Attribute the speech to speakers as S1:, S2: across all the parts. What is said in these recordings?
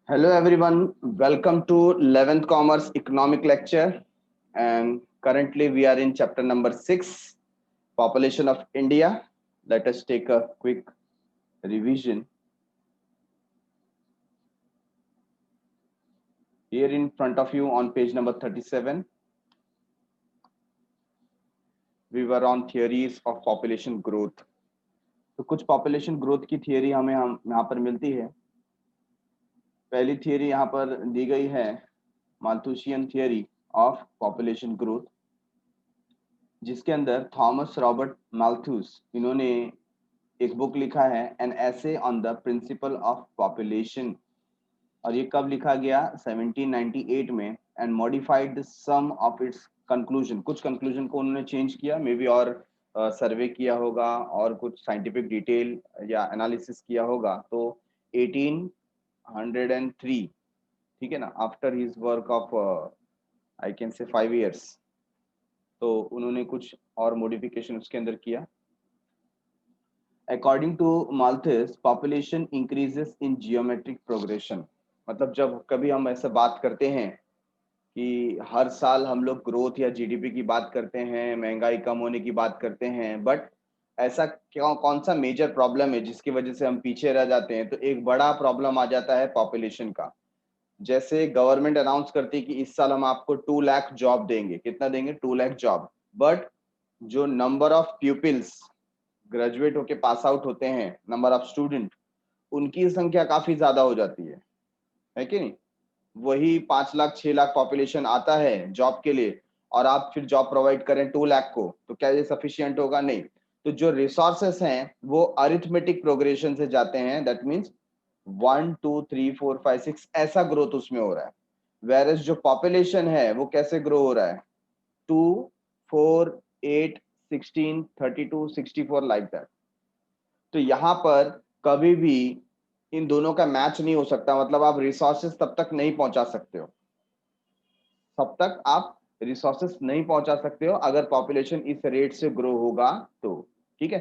S1: Hello everyone, welcome to 11th Commerce Economic Lecture, and currently we are in chapter number 6, Population of India. Let us take a quick revision. Here in front of you on page number 37, we were on theories of population growth. तो कुछ population growth की theory हमें यहाँ पर मिलती है. पहली theory यहाँ पर दी गई है Malthusian theory of population growth, जिसके अंदर थॉमस रॉबर्ट माल्थus इन्होंने एक बुक लिखा है an essay on the principle of population, और ये कब लिखा गया 1798 में, and modified some of its conclusion. कुछ कंक्लूजन को उन्होंने चेंज किया, मे बी, और सर्वे किया होगा और कुछ साइंटिफिक डिटेल या एनालिसिस किया होगा. तो 1803, ठीक है ना, after his work of I can say 5 years, तो उन्होंने कुछ और मॉडिफिकेशन उसके अंदर किया. According to Malthus, population increases in geometric progression. मतलब जब कभी हम ऐसा बात करते हैं कि हर साल हम लोग ग्रोथ या जीडीपी की बात करते हैं, महंगाई कम होने की बात करते हैं, बट ऐसा कौन सा मेजर प्रॉब्लम है जिसकी वजह से हम पीछे रह जाते हैं? तो एक बड़ा प्रॉब्लम आ जाता है पॉपुलेशन का. जैसे गवर्नमेंट अनाउंस करती है कि इस साल हम आपको 2 लाख जॉब देंगे. कितना देंगे? 2 लाख जॉब. बट जो नंबर ऑफ प्यूपिल्स ग्रेजुएट होके पास आउट होते हैं, नंबर ऑफ स्टूडेंट, उनकी संख्या काफी ज्यादा हो जाती है कि नहीं? वही 5 लाख 6 लाख पॉपुलेशन आता है जॉब के लिए, और आप फिर जॉब प्रोवाइड करें 2 लाख को, तो क्या ये सफिशिएंट होगा? नहीं. तो जो रिसोर्सेस हैं वो अरिथमेटिक प्रोग्रेशन से जाते हैं. दैट मीन्स 1 2 3 4 5 6 ऐसा ग्रोथ उसमें हो रहा है. वेरएस जो पॉपुलेशन है वो कैसे ग्रो हो रहा है? 2 4 8 16 32 64 लाइक दैट. तो यहाँ पर कभी भी इन दोनों का मैच नहीं हो सकता. मतलब आप रिसोर्सेस तब तक नहीं पहुंचा सकते हो, तब तक आप रिसोर्सेस नहीं पहुंचा सकते हो अगर पॉपुलेशन इस रेट से ग्रो होगा तो. ठीक है.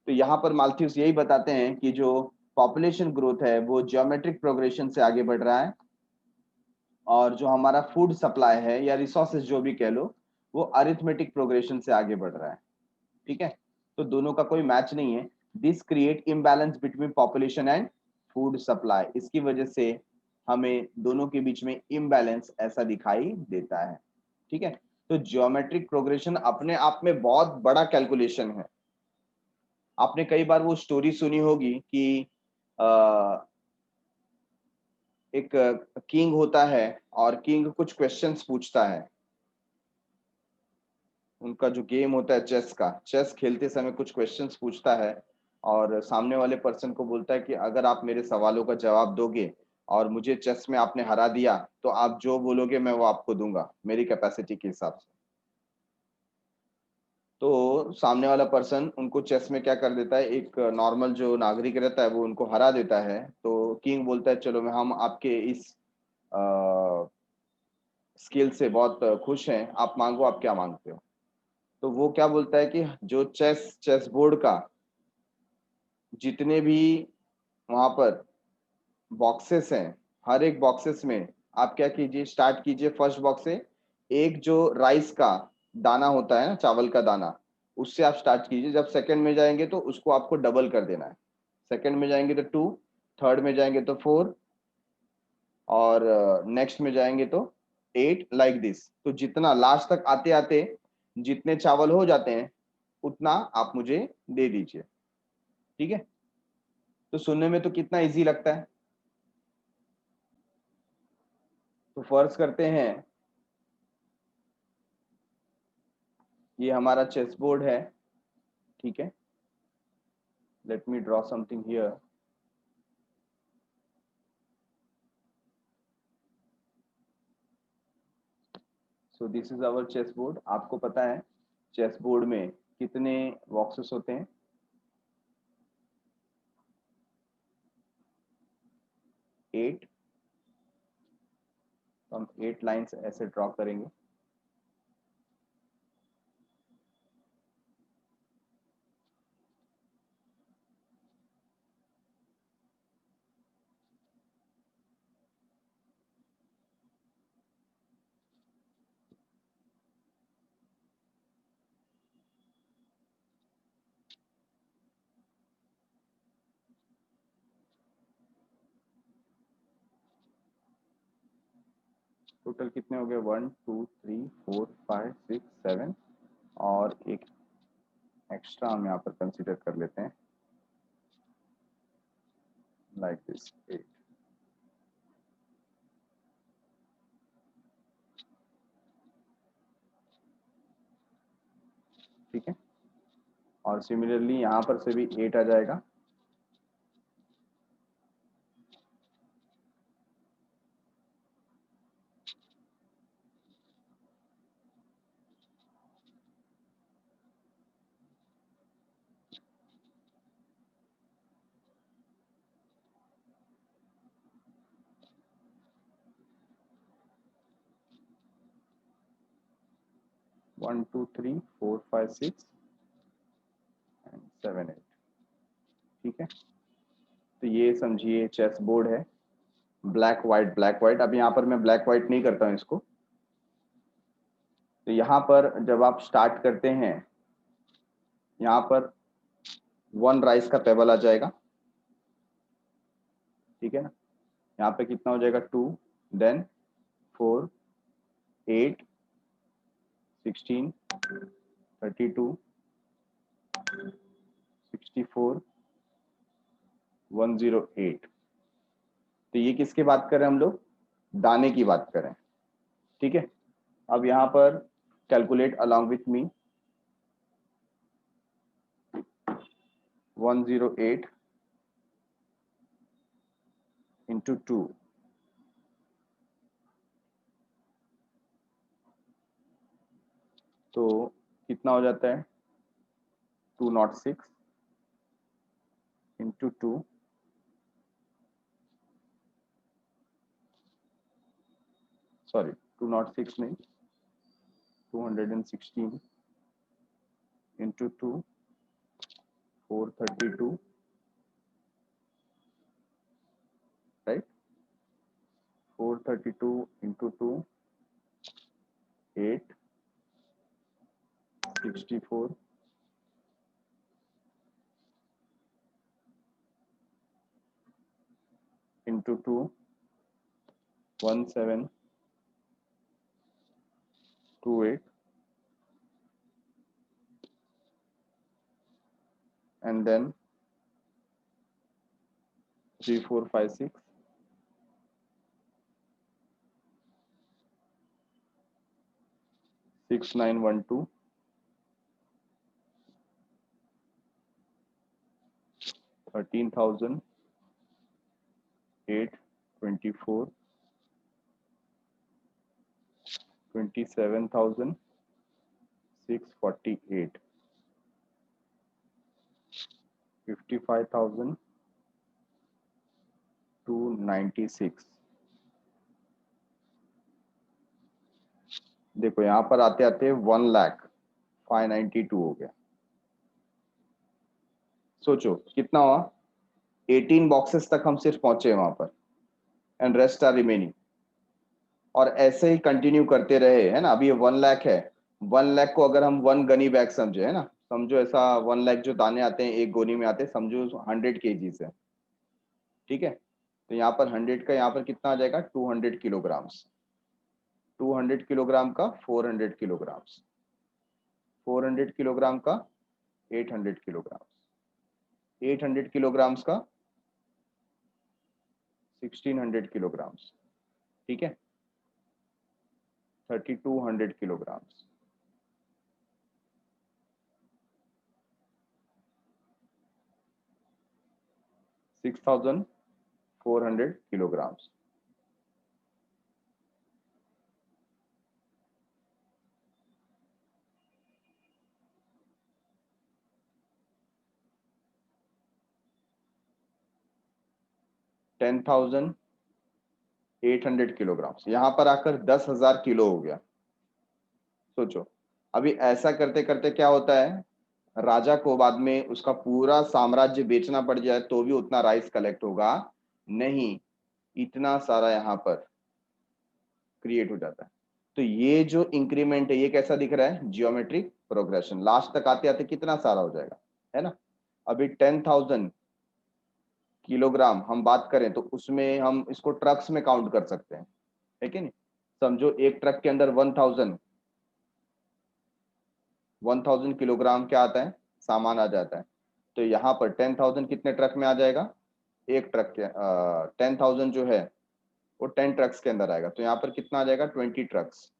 S1: तो यहाँ पर माल्थस यही बताते हैं कि जो पॉपुलेशन ग्रोथ है वो जियोमेट्रिक प्रोग्रेशन से आगे बढ़ रहा है, और जो हमारा फूड सप्लाई है या रिसोर्सेज जो भी कह लो, वो अरिथमेटिक प्रोग्रेशन से आगे बढ़ रहा है. ठीक है. तो दोनों का कोई मैच नहीं है. This create imbalance between population and food supply. इसकी वजह से हमें दोनों के बीच में इम्बैलेंस ऐसा दिखाई देता है. ठीक है. तो जियोमेट्रिक प्रोग्रेशन अपने आप में बहुत बड़ा कैलकुलेशन है. आपने कई बार वो स्टोरी सुनी होगी कि एक किंग होता है और किंग कुछ क्वेश्चंस पूछता है. उनका जो गेम होता है चेस का, चेस खेलते समय कुछ क्वेश्चंस पूछता है, और सामने वाले पर्सन को बोलता है कि अगर आप मेरे सवालों का जवाब दोगे और मुझे चेस में आपने हरा दिया, तो आप जो बोलोगे मैं वो आपको दूंगा मेरी कैपेसिटी के हिसाब से. तो सामने वाला पर्सन उनको चेस में क्या कर देता है, एक नॉर्मल जो नागरिक रहता है वो उनको हरा देता है. तो किंग बोलता है चलो हम आपके इस स्किल से बहुत खुश हैं, आप मांगो, आप क्या मांगते हो? तो वो क्या बोलता है कि जो चेस बोर्ड का जितने भी वहां पर बॉक्सेस हैं, हर एक बॉक्सेस में आप क्या कीजिए, स्टार्ट कीजिए फर्स्ट बॉक्स से. एक जो राइस का दाना होता है ना, चावल का दाना, उससे आप स्टार्ट कीजिए. जब सेकंड में जाएंगे तो उसको आपको डबल कर देना है. सेकंड में जाएंगे तो 2, थर्ड में जाएंगे तो 4, और नेक्स्ट में जाएंगे तो 8, लाइक दिस. तो जितना लास्ट तक आते आते जितने चावल हो जाते हैं उतना आप मुझे दे दीजिए. ठीक है. तो सुनने में तो कितना इजी लगता है. तो फर्ज करते हैं ये हमारा चेस बोर्ड है. ठीक है. Let me draw something here. So this is our chess board. आपको पता है चेस बोर्ड में कितने बॉक्सेस होते हैं? 8. तो हम 8 लाइंस ऐसे ड्रॉ करेंगे. टोटल कितने हो गए? 1 2 3 4 5 6 7 और एक एक्स्ट्रा हम यहाँ पर कंसिडर कर लेते हैं, लाइक दिस 8। ठीक है, और सिमिलरली यहाँ पर से भी 8 आ जाएगा। One two three four five six and 7 8। ठीक है, तो ये समझिए चेस बोर्ड है, ब्लैक वाइट ब्लैक वाइट। अब यहाँ पर मैं ब्लैक वाइट नहीं करता हूँ इसको। तो यहाँ पर जब आप स्टार्ट करते हैं, यहाँ पर 1 राइस का पेबल आ जाएगा। ठीक है ना, यहाँ पे कितना हो जाएगा? 2, देन 4 8 16 32 64 108। तो ये किसकी बात कर रहे हैं हम लोग? दाने की बात कर रहे हैं। ठीक है, अब यहाँ पर calculate along with me. 108 into 2, तो कितना हो जाता है? 206 इंटू 2, सॉरी 206 नहीं, 216 into 2, 432, right. 432 into 2, 8 64 into 2, 1728 and then 3 4 5 6 6 9 1 2 13,000 8 24 27,000 648 55,000 296। देखो यहाँ पर आते आते 1,05,92 हो गया। सोचो कितना हुआ? 18 बॉक्सेस तक हम सिर्फ पहुंचे वहां पर, एंड रेस्ट आर रिमेनिंग। और ऐसे ही कंटिन्यू करते रहे, है ना। अभी ये 1 लाख है, 1 लाख को अगर हम 1 गनी बैग समझे, है ना, समझो ऐसा 1 लाख जो दाने आते हैं एक गोनी में आते हैं, समझो 100 kg है। ठीक है, तो यहाँ पर 100 का यहाँ पर कितना आ जाएगा? 200 किलोग्राम्स। 200 किलोग्राम का 400 किलोग्राम्स, 400 किलोग्राम का 800 किलोग्राम्स, 800 किलोग्राम्स का 1600 किलोग्राम्स। ठीक है, 3200 किलोग्राम्स। 6400 किलोग्राम्स। टेन 800 किलोग्राम्स, यहाँ पर आकर 10,000 किलो हो गया। सोचो, अभी ऐसा करते करते क्या होता है, राजा को बाद में उसका पूरा साम्राज्य बेचना पड़ जाए तो भी उतना राइस कलेक्ट होगा नहीं, इतना सारा यहाँ पर क्रिएट हो जाता है। तो ये जो इंक्रीमेंट है ये कैसा दिख रहा है? Geometric progression. लास्ट तक आते आते कितना सारा हो जाएगा, है ना। अभी 10,000 किलोग्राम हम बात करें तो उसमें हम इसको ट्रक्स में काउंट कर सकते हैं, है कि नहीं। समझो एक ट्रक के अंदर 1000 किलोग्राम क्या आता है, सामान आ जाता है। तो यहाँ पर 10,000 कितने ट्रक में आ जाएगा, एक ट्रक के 10,000 जो है वो 10 ट्रक्स के अंदर आएगा। तो यहाँ पर कितना आ जाएगा, 20 ट्रक्स,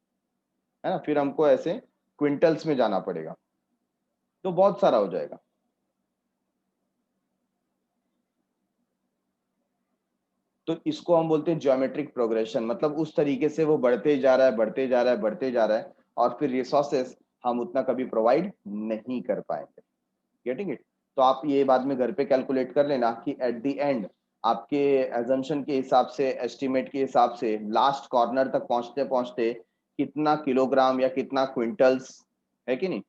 S1: है ना। फिर हमको ऐसे क्विंटल्स में जाना पड़ेगा, तो बहुत सारा हो जाएगा। तो इसको हम बोलते हैं ज्योमेट्रिक प्रोग्रेशन, मतलब उस तरीके से वो बढ़ते जा रहा है, बढ़ते जा रहा है, बढ़ते जा रहा है, और फिर रिसोर्सेस हम उतना कभी प्रोवाइड नहीं कर पाएंगे। Getting it. तो आप ये बाद में घर पे कैलकुलेट कर लेना कि एट द एंड आपके एजम्पशन के हिसाब से, एस्टिमेट के हिसाब से, लास्ट कॉर्नर तक पहुंचते पहुंचते कितना किलोग्राम या कितना क्विंटल्स, है कि नहीं,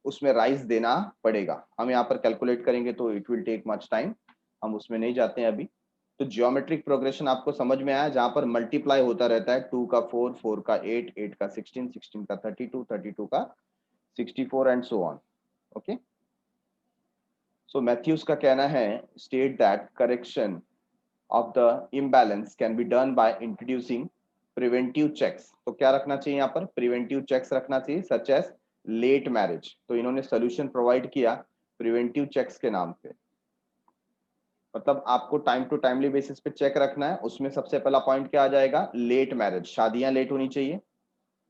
S1: उसमें राइस देना पड़ेगा। हम यहाँ पर कैलकुलेट करेंगे तो it will take much time, हम उसमें नहीं जाते हैं अभी। तो जियोमेट्रिक प्रोग्रेशन आपको समझ में आया, जहां पर मल्टीप्लाई होता रहता है, 2 का 4, 4 का 8, 8 का 16, 16 का 32, 32 का 64 and so on. Okay. So Matthews का कहना है, state that correction of the imbalance can be done by introducing preventive checks. तो क्या रखना चाहिए यहाँ पर, प्रिवेंटिव चेक्स रखना चाहिए, सच एज लेट मैरिज। तो इन्होंने सोल्यूशन प्रोवाइड किया प्रिवेंटिव चेक्स के नाम पे। मतलब आपको टाइम टू टाइमली बेसिस पे चेक रखना है। उसमें सबसे पहला पॉइंट क्या आ जाएगा, लेट मैरिज, शादियां लेट होनी चाहिए।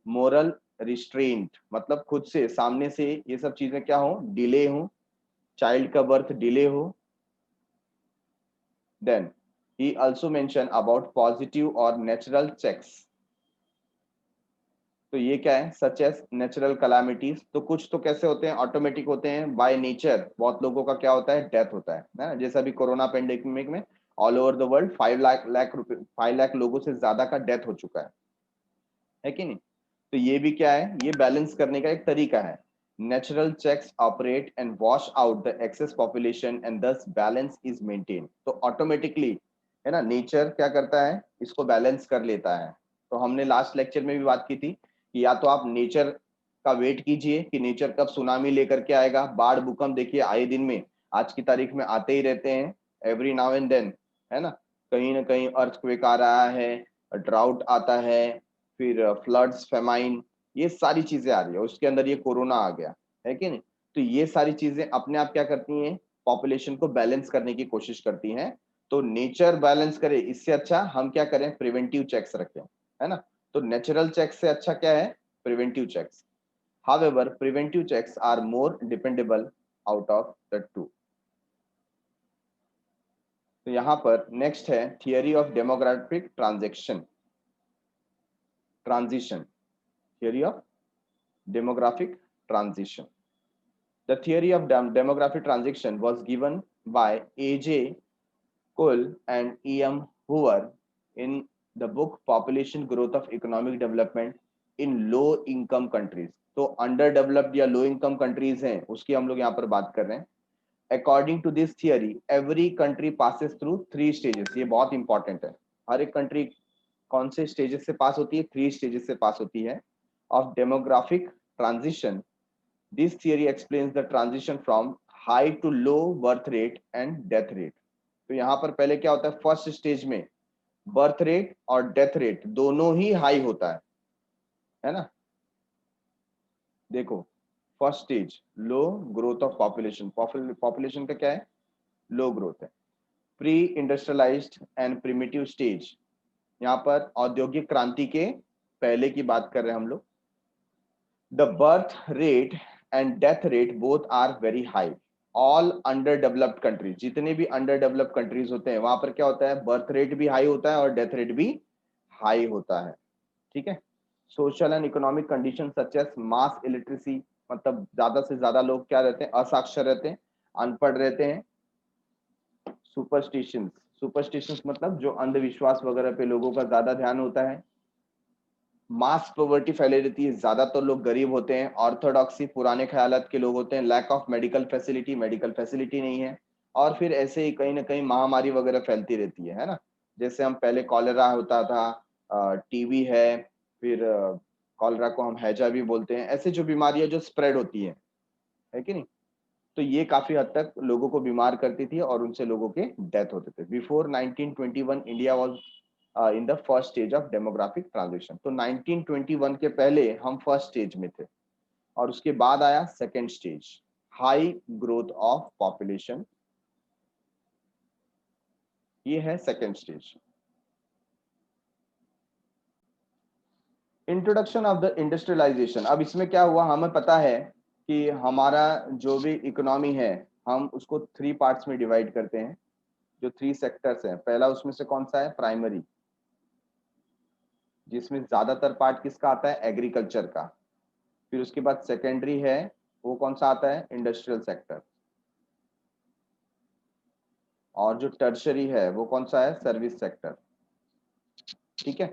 S1: मोरल रिस्ट्रेंट, मतलब खुद से सामने से ये सब चीजें क्या हो, डिले हो, चाइल्ड का बर्थ डिले हो। Then he also mention about positive और नेचुरल चेक्स। तो ये क्या है, सच एज नेचुरल कैलामिटीज। तो कुछ तो कैसे होते हैं, ऑटोमेटिक होते हैं, बाय नेचर। बहुत लोगों का क्या होता है, डेथ होता है ना। जैसे अभी कोरोना पेंडेमिक में all over the world 5 lakh लोगों से ज्यादा का डेथ हो चुका है कि नहीं। तो ये भी क्या है, ये बैलेंस करने का एक तरीका है। Natural checks operate and wash out the excess population and thus balance is maintain. तो ऑटोमेटिकली, है ना, नेचर क्या करता है, इसको बैलेंस कर लेता है। तो हमने लास्ट लेक्चर में भी बात की थी कि या तो आप नेचर का वेट कीजिए कि नेचर कब सुनामी लेकर के आएगा। बाढ़ भूकंप देखिए आए दिन में, आज की तारीख में आते ही रहते हैं, एवरी नाउ एंड देन, है ना। कहीं ना कहीं अर्थक्वेक आ रहा है, ड्राउट आता है, फिर फ्लड्स, फेमाइन, ये सारी चीजें आ रही है। उसके अंदर ये कोरोना आ गया, है कि नहीं। तो ये सारी चीजें अपने आप क्या करती हैं, पॉपुलेशन को बैलेंस करने की कोशिश करती हैं। तो नेचर बैलेंस करे, इससे अच्छा हम क्या करें, प्रिवेंटिव चेक्स रखें, है ना। तो नेचुरल चेक्स से अच्छा क्या है, preventive checks. However preventive checks are more dependable out of the two. तो यहाँ पर नेक्स्ट है theory of demographic transition, theory of demographic transition. The theory of demographic transition was given by A.J. Cole and E.M. Hoover in the book Population Growth of Economic Development in Low Income Countries. तो under developed या low income countries हैं, उसकी हम लोग यहाँ पर बात कर रहे हैं। According to this theory every country passes through 3 stages. ये बहुत इंपॉर्टेंट है। हर एक कंट्री कौन से स्टेजेस से पास होती है, 3 स्टेजेस से पास होती है of demographic transition. This theory explains the transition from high to low birth rate and death rate. तो यहाँ पर पहले क्या होता है, फर्स्ट स्टेज में बर्थ रेट और डेथ रेट दोनों ही हाई होता है ना। देखो first stage low growth of population, population का क्या है, लो ग्रोथ है। Pre industrialised and primitive stage, यहाँ पर औद्योगिक क्रांति के पहले की बात कर रहे हैं हम लोग। The birth rate and death rate both are very high. All underdeveloped countries, जितने भी underdeveloped countries होते हैं वहां पर क्या होता है, बर्थ रेट भी हाई होता है और डेथ रेट भी हाई होता है। ठीक है। Social and economic condition such as mass illiteracy, मतलब ज्यादा से ज्यादा लोग क्या रहते हैं, असाक्षर रहते हैं, अनपढ़ रहते हैं। सुपरस्टिशंस, सुपरस्टिशंस मतलब जो अंधविश्वास वगैरह पे लोगों का ज्यादा ध्यान होता है। मास पॉवर्टी फैली रहती है, ज्यादातर लोग गरीब होते हैं। ऑर्थोडॉक्सी, पुराने ख्यालात के लोग होते हैं। Lack of medical facility, medical facility नहीं है। और फिर ऐसे ही कहीं ना कहीं महामारी वगैरह फैलती रहती है ना। जैसे हम पहले कॉलेरा होता था, टीबी है, फिर कॉलेरा को हम हैजा भी बोलते हैं। ऐसे जो बीमारियां जो स्प्रेड होती है कि नहीं। तो ये काफी हद तक लोगों को बीमार करती थी और उनसे लोगों के डेथ होते थे। Before 1921 India was in the first stage of demographic transition. तो 1921 के पहले हम फर्स्ट स्टेज में थे और उसके बाद आया second stage, high growth of population, ये है second stage. Introduction of the industrialization, अब इसमें क्या हुआ, हमें पता है कि हमारा जो भी इकोनॉमी है हम उसको 3 पार्ट्स में डिवाइड करते हैं, जो 3 सेक्टर्स हैं। पहला उसमें से कौन सा है, प्राइमरी, जिसमें ज्यादातर पार्ट किसका आता है, एग्रीकल्चर का। फिर उसके बाद सेकेंडरी है, वो कौन सा आता है, इंडस्ट्रियल सेक्टर। और जो टर्शरी है वो कौन सा है, सर्विस सेक्टर। ठीक है,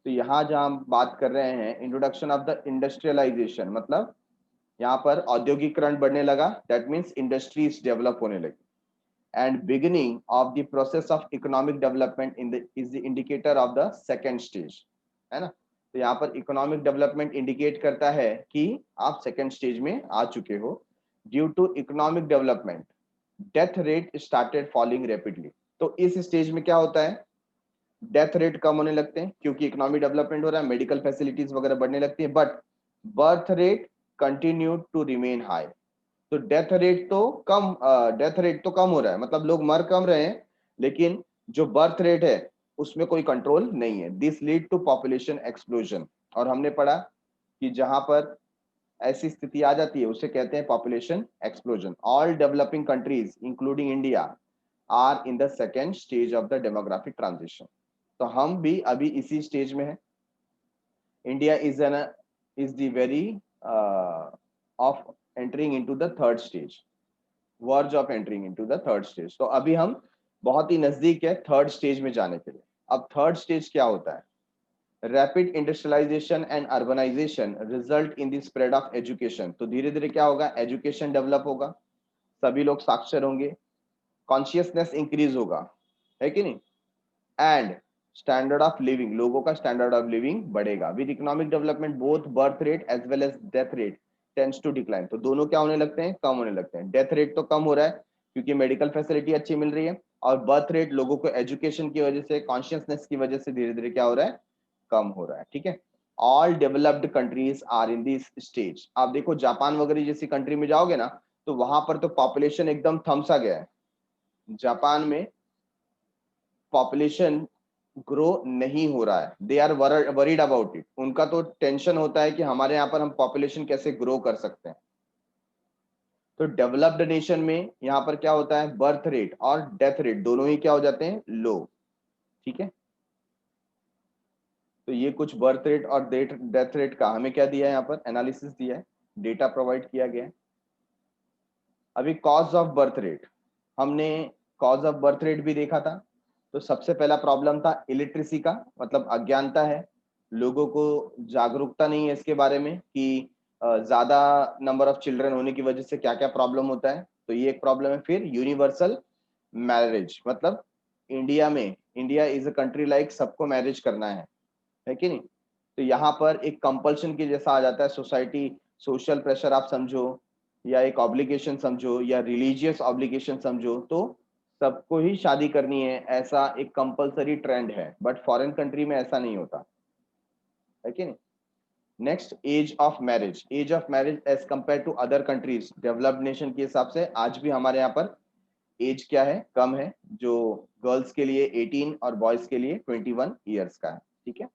S1: तो यहाँ जहाँ हम बात कर रहे हैं इंट्रोडक्शन ऑफ द इंडस्ट्रियलाइजेशन, मतलब यहाँ पर औद्योगिकरण बढ़ने लगा, दैट मीन्स इंडस्ट्रीज डेवलप होने लगी। And beginning of the process of economic development in the is the indicator of the second stage, है ना। तो यहाँ पर इकोनॉमिक डेवलपमेंट इंडिकेट करता है कि आप सेकेंड स्टेज में आ चुके हो। Due to economic development death rate started falling rapidly. तो इस स्टेज में क्या होता है, डेथ रेट कम होने लगते हैं क्योंकि इकोनॉमिक डेवलपमेंट हो रहा है, मेडिकल फैसिलिटीज वगैरह बढ़ने लगती है, but birth rate continue to remain high. तो डेथ रेट तो कम हो रहा है, मतलब लोग मर कम रहे हैं, लेकिन जो बर्थ रेट है उसमें कोई कंट्रोल नहीं है। This lead to population explosion. और हमने पढ़ा कि जहां पर ऐसी स्थिति आ जाती है उसे कहते हैं population explosion. All developing countries including India are in the second stage of the demographic transition. तो हम भी अभी इसी स्टेज में है। India is the very of entering into the third stage, verge of entering into the third stage. तो अभी हम बहुत ही नजदीक है थर्ड स्टेज में जाने के लिए। अब थर्ड स्टेज क्या होता है, rapid industrialization and urbanization result in the spread of education. तो धीरे धीरे क्या होगा, एजुकेशन डेवलप होगा, सभी लोग साक्षर होंगे, कॉन्शियसनेस इंक्रीज होगा, है कि नहीं, एंड स्टैंडर्ड ऑफ लिविंग, लोगों का स्टैंडर्ड ऑफ लिविंग बढ़ेगा। With economic development both birth rate as well as death rate tends to decline. तो दोनों क्या होने लगते हैं, कम होने लगते हैं। डेथ रेट तो कम हो रहा है क्योंकि मेडिकल फैसिलिटी अच्छी मिल रही है, और बर्थ रेट लोगों को एजुकेशन की वजह से, कॉन्शियसनेस की वजह से धीरे धीरे क्या हो रहा है, कम हो रहा है। ठीक है, all developed countries are in this stage. आप देखो जापान वगैरह जैसी कंट्री में जाओगे ना, तो वहां पर तो पॉपुलेशन एकदम थमसा गया है। जापान में पॉपुलेशन ग्रो नहीं हो रहा है, they are worried about it. उनका तो टेंशन होता है कि हमारे यहाँ पर हम पॉपुलेशन कैसे ग्रो कर सकते हैं। तो डेवलप्ड नेशन में यहाँ पर क्या होता है, बर्थ रेट और डेथ रेट दोनों ही क्या हो जाते हैं, लो। ठीक है, तो ये कुछ बर्थ रेट और डेथ रेट का हमें क्या दिया है, यहाँ पर एनालिसिस दिया है, डेटा प्रोवाइड किया गया है। अभी कॉज ऑफ बर्थ रेट, हमने कॉज ऑफ बर्थ रेट भी देखा था। तो सबसे पहला प्रॉब्लम था इलिटरेसी का, मतलब अज्ञानता है, लोगों को जागरूकता नहीं है इसके बारे में कि ज्यादा नंबर ऑफ चिल्ड्रन होने की वजह से क्या क्या प्रॉब्लम होता है। तो ये एक प्रॉब्लम है। फिर यूनिवर्सल मैरिज, मतलब India is a country like, सबको मैरिज करना है कि नहीं। तो यहाँ पर एक कंपल्शन के जैसा आ जाता है, सोसाइटी सोशल प्रेशर आप समझो, या एक ऑब्लिगेशन समझो, या रिलीजियस ऑब्लिगेशन समझो, तो सबको ही शादी करनी है, ऐसा एक कंपलसरी ट्रेंड है। बट फॉरेन कंट्री में ऐसा नहीं होता, है कि नहीं। Next, age of marriage age compare to other countries, developed nation के हिसाब से आज भी हमारे यहाँ पर एज क्या है, कम है। जो गर्ल्स के लिए 18 और बॉयज के लिए 21 ईयर्स का है। ठीक है,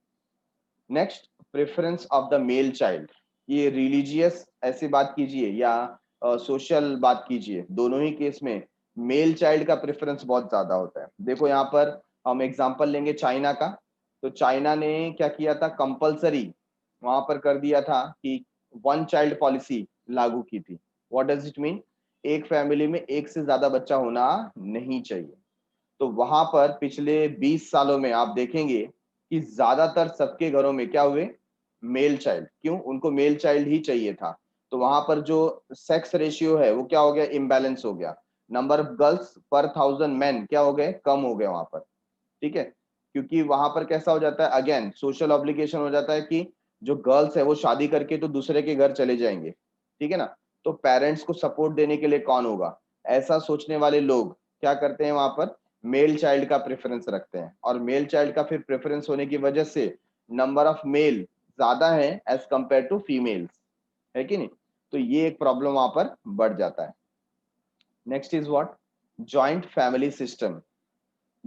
S1: next, preference of the male child. ये रिलीजियस ऐसी बात कीजिए या सोशल बात कीजिए, दोनों ही केस में मेल चाइल्ड का प्रेफरेंस बहुत ज्यादा होता है। देखो यहाँ पर हम एग्जांपल लेंगे चाइना का। तो चाइना ने क्या किया था, कंपलसरी वहां पर कर दिया था कि वन चाइल्ड पॉलिसी लागू की थी। व्हाट डज इट मीन, एक फैमिली में एक से ज्यादा बच्चा होना नहीं चाहिए। तो वहां पर पिछले 20 सालों में आप देखेंगे कि ज्यादातर सबके घरों में क्या हुए, मेल चाइल्ड। क्यों, उनको मेल चाइल्ड ही चाहिए था। तो वहां पर जो सेक्स रेशियो है वो क्या हो गया, इम्बैलेंस हो गया। नंबर ऑफ गर्ल्स पर 1000 मैन क्या हो गए, कम हो गए वहां पर। ठीक है, क्योंकि वहां पर कैसा हो जाता है, अगेन सोशल ऑब्लिगेशन हो जाता है कि जो गर्ल्स है वो शादी करके तो दूसरे के घर चले जाएंगे। ठीक है ना, तो पेरेंट्स को सपोर्ट देने के लिए कौन होगा, ऐसा सोचने वाले लोग क्या करते हैं वहां पर, मेल चाइल्ड का प्रेफरेंस रखते हैं, और मेल चाइल्ड का फिर प्रेफरेंस होने की वजह से नंबर ऑफ मेल ज्यादा है एज कंपेयर टू फीमेल्स, है कि नहीं? तो ये एक प्रॉब्लम वहां पर बढ़ जाता है। Next is what? Joint family system.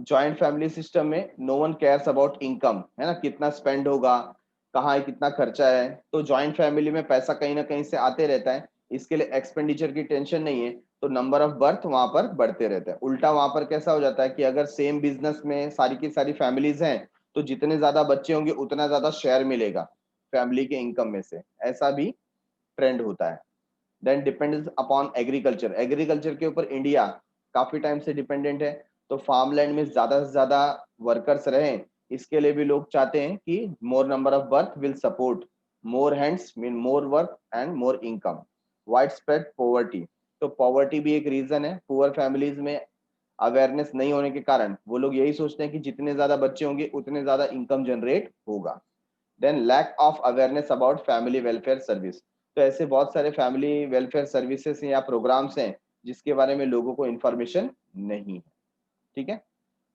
S1: Joint family system में no one cares about income, है ना, कितना स्पेंड होगा, कहाँ है, कितना खर्चा है। तो जॉइंट फैमिली में पैसा कहीं ना कहीं से आते रहता है, इसके लिए एक्सपेंडिचर की टेंशन नहीं है, तो नंबर ऑफ बर्थ वहां पर बढ़ते रहते हैं। उल्टा वहां पर कैसा हो जाता है कि अगर सेम बिजनेस में सारी की सारी फैमिलीज हैं, तो जितने ज्यादा बच्चे होंगे उतना ज्यादा शेयर मिलेगा फैमिली के इनकम में से, ऐसा भी ट्रेंड होता है। Then depends upon agriculture. Agriculture के ऊपर इंडिया काफी टाइम से डिपेंडेंट है, तो फार्मलैंड में ज्यादा से ज्यादा वर्कर्स रहें, इसके लिए भी लोग चाहते हैं कि मोर number of birth will support more hands mean more work and more income. Wide spread poverty. तो पॉवर्टी भी एक रीजन है, पुअर फैमिलीज में अवेयरनेस नहीं होने के कारण वो लोग यही सोचते हैं कि जितने ज्यादा बच्चे होंगे उतने ज्यादा इनकम जनरेट होगा। Then lack of awareness about family welfare service. तो ऐसे बहुत सारे फैमिली वेलफेयर सर्विसेज या प्रोग्राम्स हैं जिसके बारे में लोगों को इंफॉर्मेशन नहीं है। ठीक है,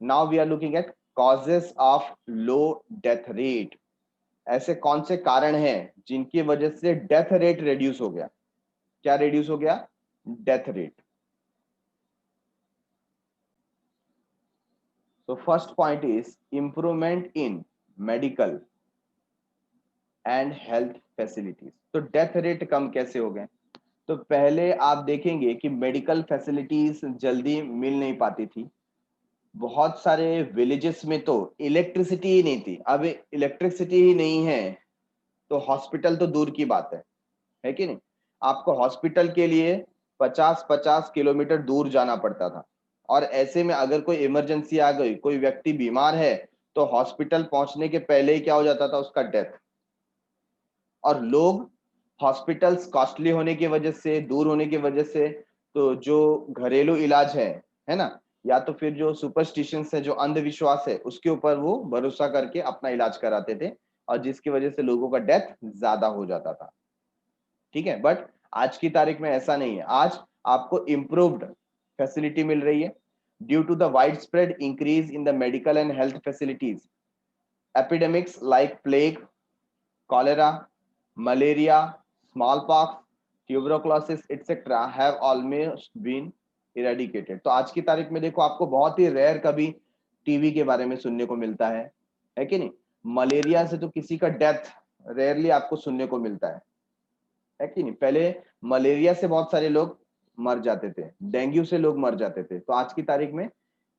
S1: now we are looking at causes of low death rate. ऐसे कौन से कारण हैं जिनकी वजह से डेथ रेट रिड्यूस हो गया? क्या रिड्यूस हो गया? Death rate. तो first point is improvement in medical and health facilities. तो डेथ रेट कम कैसे हो गए? तो पहले आप देखेंगे कि मेडिकल फैसिलिटीज जल्दी मिल नहीं पाती थी। बहुत सारे विलेजेस में तो इलेक्ट्रिसिटी ही नहीं थी। अब इलेक्ट्रिसिटी ही नहीं है तो हॉस्पिटल तो दूर की बात है कि नहीं? आपको हॉस्पिटल के लिए 50-50 किलोमीटर दूर जाना पड़ता था, और ऐसे में अगर कोई इमरजेंसी आ गई, कोई व्यक्ति बीमार है, तो हॉस्पिटल पहुंचने के पहले ही क्या हो जाता था? उसका डेथ। और लोग हॉस्पिटल्स कॉस्टली होने की वजह से, दूर होने की वजह से, तो जो घरेलू इलाज है ना, या तो फिर जो सुपरस्टिशंस है, जो अंधविश्वास है, उसके ऊपर वो भरोसा करके अपना इलाज कराते थे, और जिसकी वजह से लोगों का डेथ ज्यादा हो जाता था। ठीक है, बट आज की तारीख में ऐसा नहीं है। आज आपको इम्प्रूव्ड फैसिलिटी मिल रही है due to the wide spread increase in the medical and health facilities. Epidemics like plague, cholera, malaria, smallpox, tuberculosis, etc. have almost been eradicated। तो आज की तारीख में देखो, आपको बहुत ही रेयर कभी टीबी के बारे में सुनने को मिलता है कि नहीं? मलेरिया से तो किसी का डेथ रेयरली आपको सुनने को मिलता है कि नहीं? पहले मलेरिया से बहुत सारे लोग मर जाते थे, डेंगू से लोग मर जाते थे, तो आज की तारीख में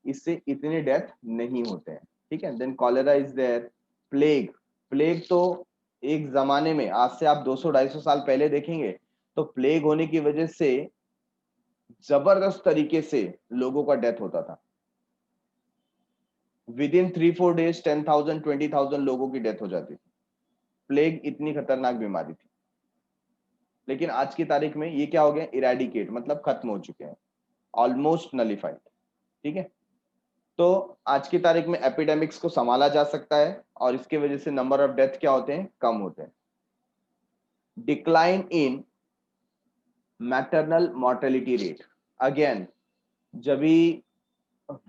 S1: इससे इतने डेथ नहीं होते हैं। ठीक है, then cholera is there. Plague. Plague तो एक जमाने में, आज से आप 200-250 साल पहले देखेंगे तो प्लेग होने की वजह से जबरदस्त तरीके से लोगों का डेथ होता था। विद इन 3-4 डेज 10,000 20,000 लोगों की डेथ हो जाती थी। प्लेग इतनी खतरनाक बीमारी थी। लेकिन आज की तारीख में ये क्या हो गया? इरेडिकेट, मतलब खत्म हो चुके हैं, ऑलमोस्ट नलिफाइड। ठीक है, तो आज की तारीख में एपिडेमिक्स को संभाला जा सकता है, और इसके वजह से नंबर ऑफ डेथ क्या होते हैं? कम होते हैं। Decline in maternal mortality rate. Again, जब भी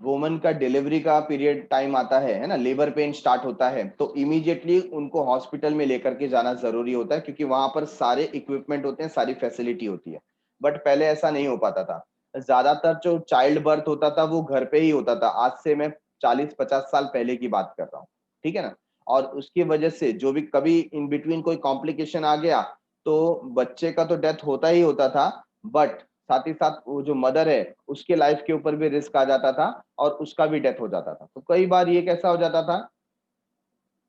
S1: वुमन का डिलीवरी का पीरियड टाइम आता है ना, लेबर पेन स्टार्ट होता है, तो इमीडिएटली उनको हॉस्पिटल में लेकर के जाना जरूरी होता है, क्योंकि वहां पर सारे इक्विपमेंट होते हैं, सारी फैसिलिटी होती है। बट पहले ऐसा नहीं हो पाता था। ज्यादातर जो चाइल्ड बर्थ होता था वो घर पे ही होता था। आज से मैं 40-50 साल पहले की बात कर रहा हूँ, ठीक है ना? और उसकी वजह से जो भी कभी इन बिटवीन कोई कॉम्प्लिकेशन आ गया, तो बच्चे का तो डेथ होता ही होता था, बट साथ ही साथ वो जो मदर है उसके लाइफ के ऊपर भी रिस्क आ जाता था, और उसका भी डेथ हो जाता था। तो कई बार ये कैसा हो जाता था,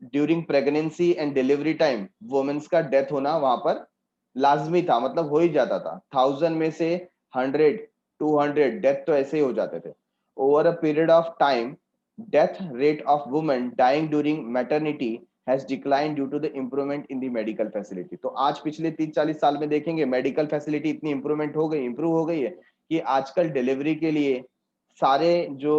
S1: during pregnancy and delivery time womens का डेथ होना वहां पर लाजमी था, मतलब हो ही जाता था। 1000 में से 100-200 डेथ तो ऐसे ही हो जाते थे। Over a period of time death rate of women dying during maternity has decline due to the improvement in the medical facility. तो आज पिछले 30-40 साल में देखेंगे मेडिकल फैसिलिटी इतनी इंप्रूव हो गई है कि आजकल डिलीवरी के लिए सारे जो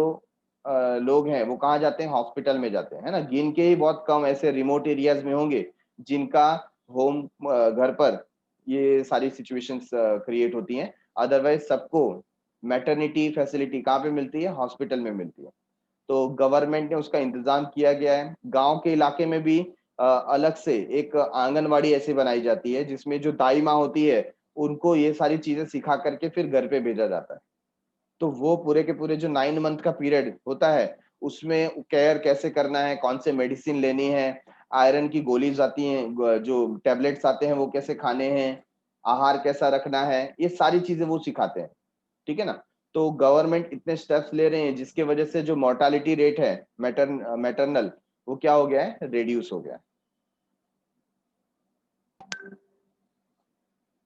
S1: लोग हैं वो कहाँ जाते हैं? हॉस्पिटल में जाते हैं, है ना? गिन के ही बहुत कम ऐसे रिमोट एरियाज में होंगे जिनका होम घर पर ये सारी सिचुएशंस क्रिएट होती हैं। अदरवाइज सबको मैटरनिटी फैसिलिटी कहाँ पे मिलती है? हॉस्पिटल में मिलती है। तो गवर्नमेंट ने उसका इंतजाम किया गया है। गांव के इलाके में भी अलग से एक आंगनवाड़ी ऐसी बनाई जाती है जिसमें जो दाई माँ होती है उनको ये सारी चीजें सिखा करके फिर घर पे भेजा जाता है। तो वो पूरे के पूरे जो 9 मंथ का पीरियड होता है उसमें केयर कैसे करना है, कौन से मेडिसिन लेनी है, आयरन की गोलीज आती हैं, जो टैबलेट्स आते हैं वो कैसे खाने हैं, आहार कैसा रखना है, ये सारी चीजें वो सिखाते हैं। ठीक है ना? तो गवर्नमेंट इतने स्टेप्स ले रहे हैं जिसके वजह से जो मोर्टालिटी रेट है मैटरनल वो क्या हो गया है? रिड्यूस हो गया है।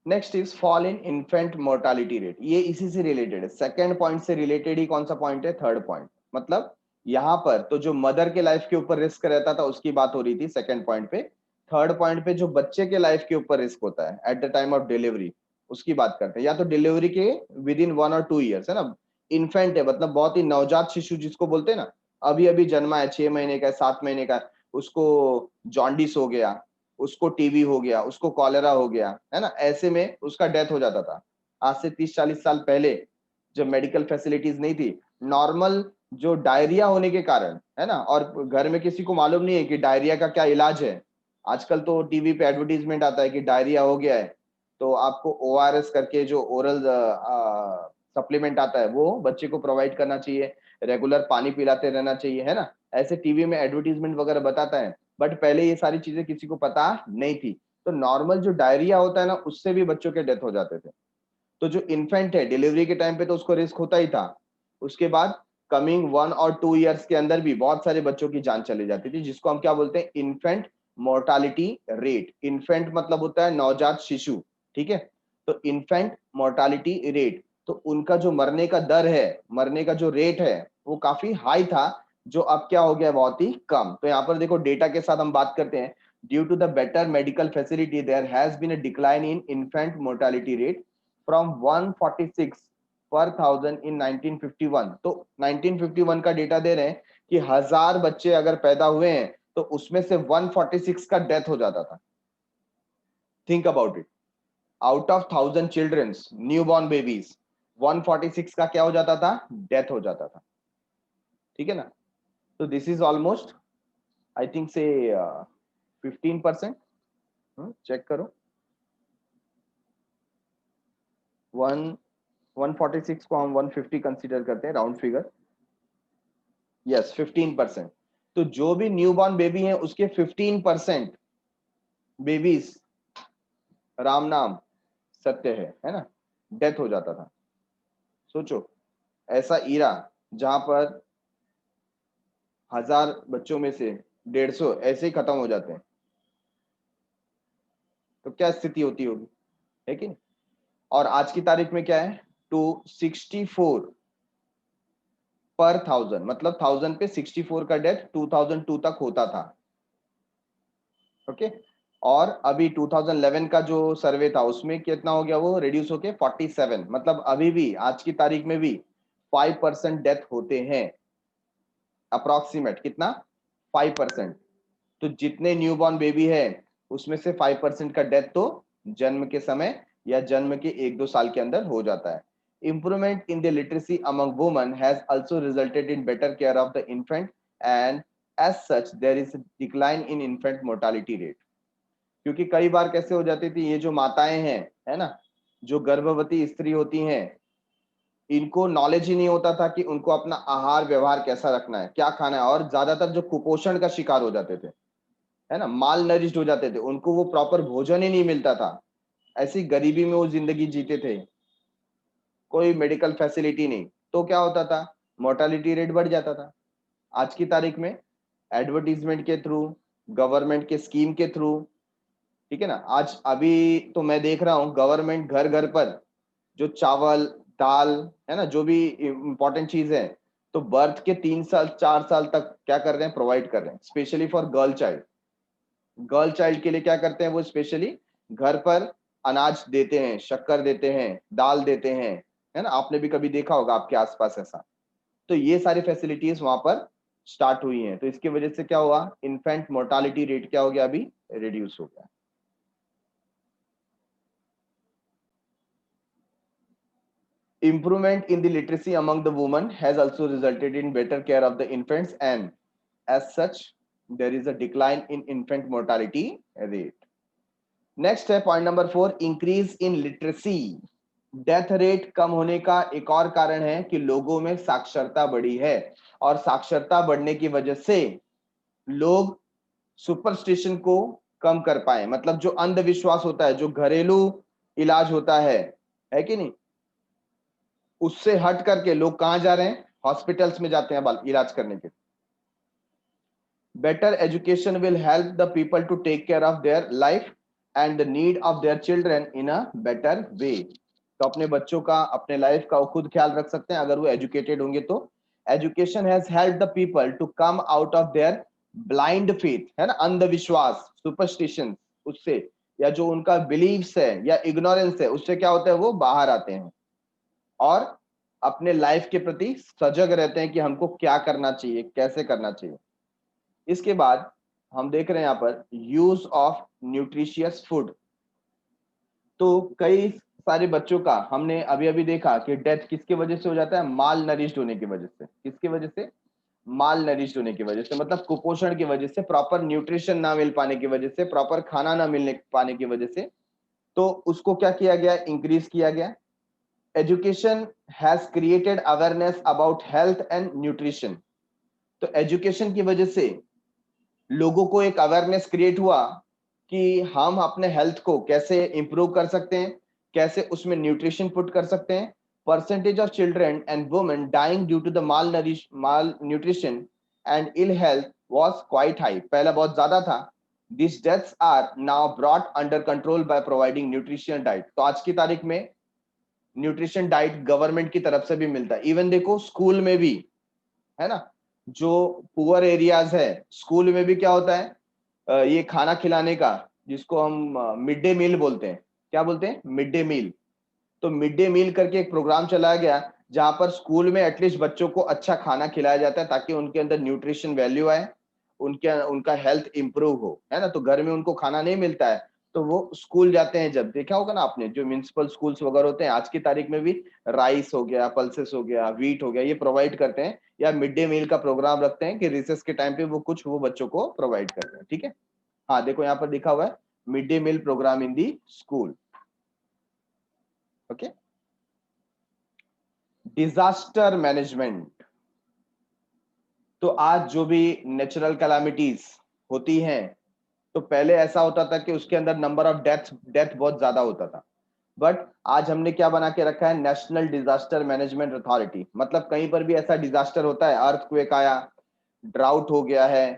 S1: Next is fall in infant mortality rate. ये इसी से रिलेटेड है, सेकंड पॉइंट से रिलेटेड ही कौन सा पॉइंट है? Third point. मतलब यहाँ पर तो जो मदर के लाइफ के ऊपर रिस्क रहता था उसकी बात हो रही थी सेकंड पॉइंट पे। थर्ड पॉइंट पे जो बच्चे के लाइफ के ऊपर रिस्क होता है at the time of delivery उसकी बात करते हैं, या तो डिलीवरी के विद इन 1 और 2 ईयर्स, है ना? इन्फेंट है मतलब बहुत ही नवजात शिशु जिसको बोलते हैं ना, अभी अभी जन्मा है, 6 महीने का है, 7 महीने का है, उसको जॉन्डिस हो गया, उसको टीबी हो गया, उसको कॉलेरा हो गया, है ना? ऐसे में उसका डेथ हो जाता था। आज से 30-40 साल पहले जब मेडिकल फैसिलिटीज नहीं थी, नॉर्मल जो डायरिया होने के कारण, है ना, और घर में किसी को मालूम नहीं है कि डायरिया का क्या इलाज है। आजकल तो टीवी पे एडवर्टीजमेंट आता है कि डायरिया हो गया है तो आपको ओआरएस करके जो ओरल सप्लीमेंट आता है वो बच्चे को प्रोवाइड करना चाहिए, रेगुलर पानी पिलाते रहना चाहिए, है ना? ऐसे टीवी में एडवर्टीजमेंट वगैरह बताता है। बट पहले ये सारी चीजें किसी को पता नहीं थी। तो नॉर्मल जो डायरिया होता है ना उससे भी बच्चों के डेथ हो जाते थे। तो जो इन्फेंट है डिलीवरी के टाइम पे तो उसको रिस्क होता ही था, उसके बाद कमिंग 1 और 2 ईयर्स के अंदर भी बहुत सारे बच्चों की जान चली जाती थी, जिसको हम क्या बोलते हैं? Infant mortality rate. इन्फेंट मतलब होता है नवजात शिशु, ठीक है? तो इन्फेंट मोर्टालिटी रेट, तो उनका जो मरने का दर है, मरने का जो रेट है वो काफी हाई था, जो अब क्या हो गया? बहुत ही कम। तो यहाँ पर देखो डेटा के साथ हम बात करते हैं। Due to the better medical facility there has been a decline in infant mortality rate from 146 per thousand in 1951। तो 1951 का डेटा दे रहे हैं कि 1000 बच्चे अगर पैदा हुए हैं तो उसमें से 146 का डेथ हो जाता था। Think about it, out of 1000 childrens, newborn babies, 146 का क्या हो जाता था? डेथ हो जाता था। ठीक है ना? तो this is almost I think से 15%। चेक करो, 146 को हम 150 कंसीडर करते हैं, राउंड फिगर। यस, 15%। तो जो भी न्यूबॉर्न बेबी है उसके 15% बेबीज, राम नाम सत्य है ना, डेथ हो जाता था। सोचो, ऐसा ईरा जहां पर 1000 बच्चों में से 150 ऐसे ही खत्म हो जाते हैं, तो क्या स्थिति होती होगी, है कि नहीं? और आज की तारीख में क्या है? 264 पर 1000, मतलब 1000 पे 64 का डेथ 2002 तक होता था। ओके। और अभी 2011 का जो सर्वे था उसमें कितना हो गया? वो रिड्यूस होके 47, मतलब अभी भी आज की तारीख में भी 5% डेथ होते हैं। अप्रोक्सीमेट कितना? 5%। तो जितने न्यूबॉर्न बेबी है उसमें से 5% का डेथ तो जन्म के समय या जन्म के 1-2 साल के अंदर हो जाता है। Improvement in the literacy among women has also resulted in better care of the infant, and as such there is a decline in infant mortality rate। क्योंकि कई बार कैसे हो जाती थी, ये जो माताएं हैं, है ना, जो गर्भवती स्त्री होती हैं, इनको नॉलेज ही नहीं होता था कि उनको अपना आहार व्यवहार कैसा रखना है, क्या खाना है, और ज्यादातर जो कुपोषण का शिकार हो जाते थे, है ना, माल नरिश्ड हो जाते थे, उनको वो प्रॉपर भोजन ही नहीं मिलता था, ऐसी गरीबी में वो जिंदगी जीते थे, कोई मेडिकल फैसिलिटी नहीं, तो क्या होता था? मोर्टालिटी रेट बढ़ जाता था। आज की तारीख में एडवर्टीजमेंट के थ्रू, गवर्नमेंट के स्कीम के थ्रू, ठीक है ना, आज अभी तो मैं देख रहा हूँ गवर्नमेंट घर घर पर जो चावल दाल, है ना, जो भी इंपॉर्टेंट चीज है, तो बर्थ के 3 साल 4 साल तक क्या कर रहे हैं? प्रोवाइड कर रहे हैं, specially for girl child. Girl child के लिए क्या करते हैं वो? स्पेशली घर पर अनाज देते हैं, शक्कर देते हैं, दाल देते हैं, है ना? आपने भी कभी देखा होगा आपके आसपास ऐसा। तो ये सारी फैसिलिटीज वहां पर स्टार्ट हुई हैं, तो इसकी वजह से क्या हुआ? इन्फेंट मोर्टालिटी रेट क्या हो गया? अभी रिड्यूस हो गया। Improvement in the literacy among the women has also resulted in better care of the infants, and as such, there is a decline in infant mortality rate. Next है point number 4, increase in literacy. Death rate कम होने का एक और कारण है कि लोगों में साक्षरता बढ़ी है, और साक्षरता बढ़ने की वजह से लोग सुपरस्टिशन को कम कर पाए। मतलब जो अंधविश्वास होता है, जो घरेलू इलाज होता है कि नहीं, उससे हट करके लोग कहां जा रहे हैं? हॉस्पिटल्स में जाते हैं इलाज करने के। Better education will help the people to take care of their life and the need of their children in a better way. तो अपने बच्चों का, अपने लाइफ का वो खुद ख्याल रख सकते हैं अगर वो एजुकेटेड होंगे तो। Education has help the people to come out of their blind faith, है ना, अंधविश्वास, सुपरस्टिशन, उससे, या जो उनका बिलीव्स है या इग्नोरेंस है, उससे क्या होता है, वो बाहर आते हैं और अपने लाइफ के प्रति सजग रहते हैं कि हमको क्या करना चाहिए, कैसे करना चाहिए। इसके बाद हम देख रहे हैं यहाँ पर यूज ऑफ न्यूट्रिशियस फूड। तो कई सारे बच्चों का हमने अभी अभी देखा कि डेथ किसकी वजह से हो जाता है? माल नरिश्ड होने की वजह से। किसकी वजह से? माल नरिश्ड होने की वजह से, मतलब कुपोषण की वजह से, प्रॉपर न्यूट्रिशन ना मिल पाने की वजह से, प्रॉपर खाना ना मिलने पाने की वजह से। तो उसको क्या किया गया? इंक्रीज किया गया। Education has created awareness about health and nutrition. तो एजुकेशन की वजह से लोगों को एक अवेयरनेस क्रिएट हुआ कि हम अपने हेल्थ को कैसे इंप्रूव कर सकते हैं, कैसे उसमें न्यूट्रिशन पुट कर सकते हैं। Percentage of children and women dying due to the malnutrition and ill health was quite high. पहला बहुत ज्यादा था। This deaths are now brought under control by providing nutrition diet. तो आज की तारीख में न्यूट्रिशन डाइट गवर्नमेंट की तरफ से भी मिलता है। इवन देखो स्कूल में भी, है ना, जो पुअर एरियाज है, स्कूल में भी क्या होता है, ये खाना खिलाने का, जिसको हम मिड डे मील बोलते हैं। क्या बोलते हैं? Mid day meal. तो मिड डे मील करके एक प्रोग्राम चलाया गया जहां पर स्कूल में एटलीस्ट बच्चों को अच्छा खाना खिलाया जाता है ताकि उनके अंदर न्यूट्रिशन वैल्यू आए, उनका हेल्थ इंप्रूव हो, है ना। तो घर में उनको खाना नहीं मिलता है तो वो स्कूल जाते हैं। जब देखा होगा ना आपने, जो म्युनिसिपल स्कूल्स वगैरह होते हैं आज की तारीख में भी राइस हो गया, पल्सेस हो गया, व्हीट हो गया, ये प्रोवाइड करते हैं, या मिड डे मील का प्रोग्राम रखते हैं कि रिसेस के टाइम पे वो कुछ वो बच्चों को प्रोवाइड करते हैं। ठीक है, हाँ देखो यहाँ पर लिखा हुआ है मिड डे मील प्रोग्राम इन दी स्कूल। Okay, disaster management. तो आज जो भी नेचुरल कैलामिटीज होती हैं, तो पहले ऐसा होता था कि उसके अंदर नंबर ऑफ डेथ बहुत ज्यादा होता था। बट आज हमने क्या बना के रखा है? National disaster management authority. मतलब कहीं पर भी ऐसा डिजास्टर होता है, अर्थक्वेक आया, ड्राउट हो गया है,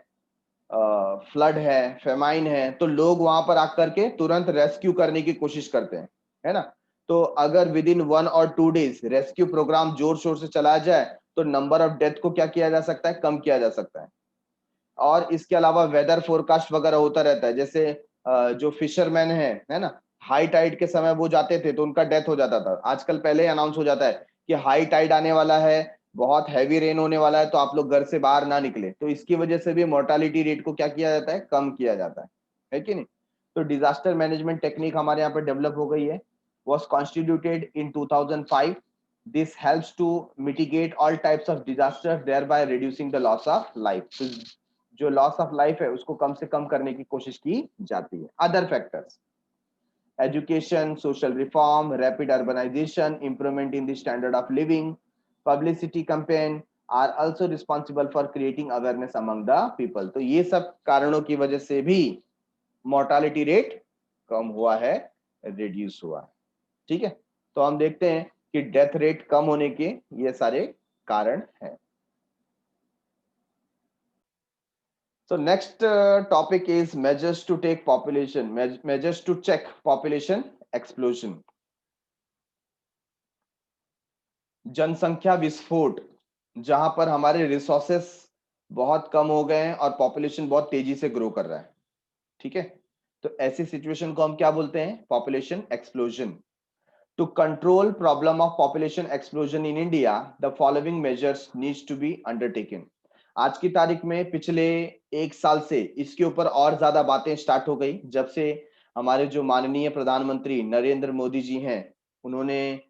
S1: फ्लड है, फेमाइन है, तो लोग वहां पर आकर के तुरंत रेस्क्यू करने की कोशिश करते हैं, है ना। तो अगर विद इन 1 और 2 डेज रेस्क्यू प्रोग्राम जोर शोर से चलाया जाए तो नंबर ऑफ डेथ को क्या किया जा सकता है? कम किया जा सकता है। और इसके अलावा वेदर फोरकास्ट वगैरह होता रहता है। जैसे जो फिशरमैन है ना, हाई टाइड के समय वो जाते थे तो उनका डेथ हो जाता था। आजकल पहले ही अनाउंस हो जाता है कि हाई टाइड आने वाला है, बहुत हैवी रेन होने वाला है, तो आप लोग घर से बाहर ना निकले। तो इसकी वजह से भी मोर्टालिटी रेट को क्या किया जाता है? कम किया जाता है कि नहीं। तो डिजास्टर मैनेजमेंट टेक्निक हमारे यहाँ पर डेवलप हो गई है, was constituted in 2005. This helps to mitigate all types of disasters, thereby reducing the loss of life. तो जो लॉस ऑफ लाइफ है उसको कम से कम करने की कोशिश की जाती है। Other factors: education, social reform, rapid urbanization, improvement in the standard of living, publicity campaign are also responsible for creating awareness among the people. तो ये सब कारणों की वजह से भी मोर्टालिटी रेट कम हुआ है, रिड्यूस हुआ है। ठीक है, तो हम देखते हैं कि डेथ रेट कम होने के ये सारे कारण हैं। So next topic is measures to take population, measures to check population explosion. जनसंख्या विस्फोट, जहां पर हमारे रिसोर्सेस बहुत कम हो गए हैं और पॉपुलेशन बहुत तेजी से ग्रो कर रहा है। ठीक है, तो ऐसी सिचुएशन को हम क्या बोलते हैं? Population explosion. To control problem of population explosion in India, the following measures needs to be undertaken. आज की तारीख में पिछले 1 साल से इसके ऊपर और ज्यादा बातें स्टार्ट हो गई, जब से हमारे जो माननीय प्रधानमंत्री नरेंद्र मोदी जी हैं, उन्होंने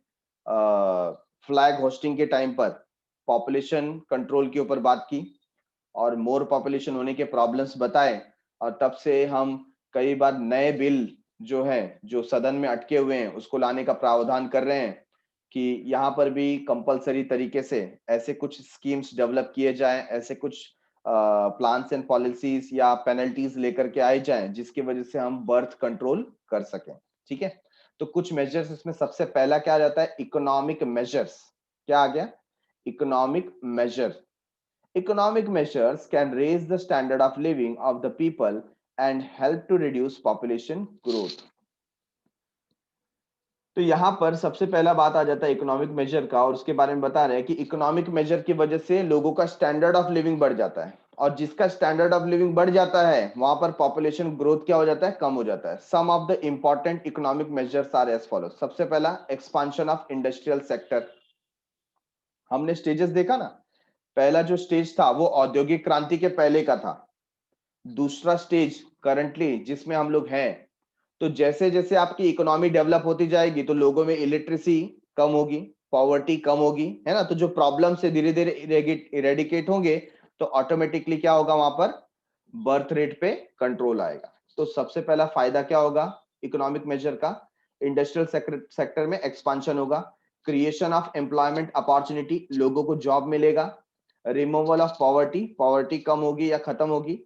S1: फ्लैग होस्टिंग के टाइम पर पॉपुलेशन कंट्रोल के ऊपर बात की और मोर पॉपुलेशन होने के प्रॉब्लम्स बताए, और तब से हम कई बार नए बिल जो है, जो सदन में अटके हुए हैं, उसको लाने का प्रावधान कर रहे हैं कि यहाँ पर भी कंपलसरी तरीके से ऐसे कुछ स्कीम्स डेवलप किए जाएं, ऐसे कुछ प्लान्स एंड पॉलिसीज या पेनल्टीज लेकर के आए जाएं जिसकी वजह से हम बर्थ कंट्रोल कर सकें। ठीक है, तो कुछ मेजर्स इसमें, सबसे पहला क्या आ जाता है, इकोनॉमिक मेजर्स। क्या आ गया, economic measure. Economic measures can raise the standard of living of the people and help to reduce population growth. तो यहाँ पर सबसे पहला बात आ जाता है इकोनॉमिक मेजर का, और उसके बारे में बता रहे हैं कि इकोनॉमिक मेजर की वजह से लोगों का स्टैंडर्ड ऑफ लिविंग बढ़ जाता है, और जिसका स्टैंडर्ड ऑफ लिविंग बढ़ जाता है वहां पर पॉपुलेशन ग्रोथ क्या हो जाता है, कम हो जाता है। Some of the important economic measures are as follow. सबसे पहला, एक्सपांशन ऑफ इंडस्ट्रियल सेक्टर। हमने स्टेजेस देखा ना, पहला जो स्टेज था वो औद्योगिक क्रांति के पहले का था। दूसरा स्टेज करंटली जिसमें हम लोग हैं, तो जैसे जैसे आपकी इकोनॉमी डेवलप होती जाएगी तो लोगों में इलिटरेसी कम होगी, पॉवर्टी कम होगी, है ना, तो जो प्रॉब्लम से धीरे धीरे इरेडिकेट होंगे तो ऑटोमेटिकली क्या होगा, वहां पर बर्थ रेट पे कंट्रोल आएगा। तो सबसे पहला फायदा क्या होगा इकोनॉमिक मेजर का, इंडस्ट्रियल सेक्टर में एक्सपांशन होगा, क्रिएशन ऑफ एम्प्लॉयमेंट अपॉर्चुनिटी, लोगों को जॉब मिलेगा, रिमूवल ऑफ पॉवर्टी, पॉवर्टी कम होगी या खत्म होगी,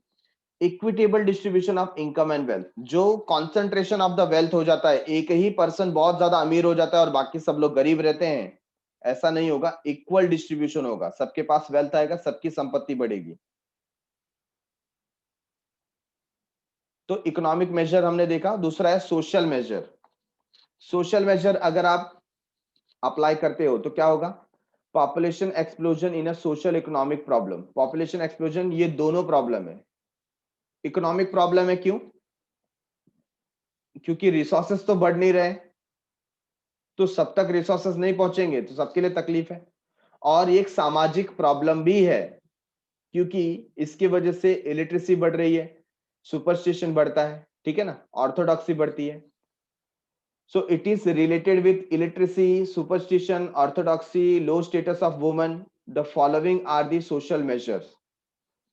S1: equitable distribution of income and wealth, जो कॉन्सेंट्रेशन ऑफ द वेल्थ हो जाता है, एक ही पर्सन बहुत ज्यादा अमीर हो जाता है और बाकी सब लोग गरीब रहते हैं, ऐसा नहीं होगा, इक्वल डिस्ट्रीब्यूशन होगा, सबके पास वेल्थ आएगा, सबकी संपत्ति बढ़ेगी। तो इकोनॉमिक मेजर हमने देखा। दूसरा है सोशल मेजर। सोशल मेजर अगर आप अप्लाई करते हो तो क्या होगा, population explosion in a social economic problem. Population explosion, ये दोनों प्रॉब्लम है। इकोनॉमिक प्रॉब्लम है क्यों, क्योंकि रिसोर्सेस तो बढ़ नहीं रहे, तो सब तक रिसोर्सेस नहीं पहुंचेंगे तो सबके लिए तकलीफ है। और एक सामाजिक प्रॉब्लम भी है, क्योंकि इसकी वजह से इलिटरेसी बढ़ रही है, सुपरस्टिशन बढ़ता है, ठीक है ना, ऑर्थोडॉक्सी बढ़ती है। So it is related with illiteracy, superstition, orthodoxy, low status of women. The following are the social measures.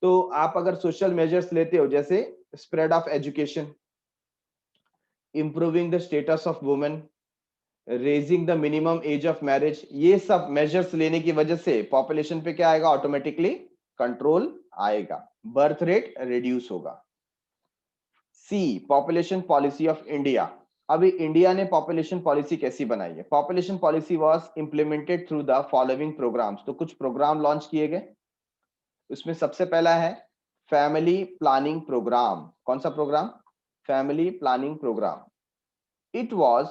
S1: तो आप अगर सोशल मेजर्स लेते हो, जैसे spread of education, improving the status of women, raising the minimum age of marriage, ये सब measures लेने की वजह से पॉपुलेशन पे क्या आएगा, ऑटोमेटिकली कंट्रोल आएगा, बर्थ रेट रिड्यूस होगा। See, population policy of India. अभी इंडिया ने पॉपुलेशन पॉलिसी कैसी बनाई है, population policy was implemented through the following programmes. तो कुछ प्रोग्राम लॉन्च किए गए, उसमें सबसे पहला है फैमिली प्लानिंग प्रोग्राम। कौन सा programme, family planning programme. It was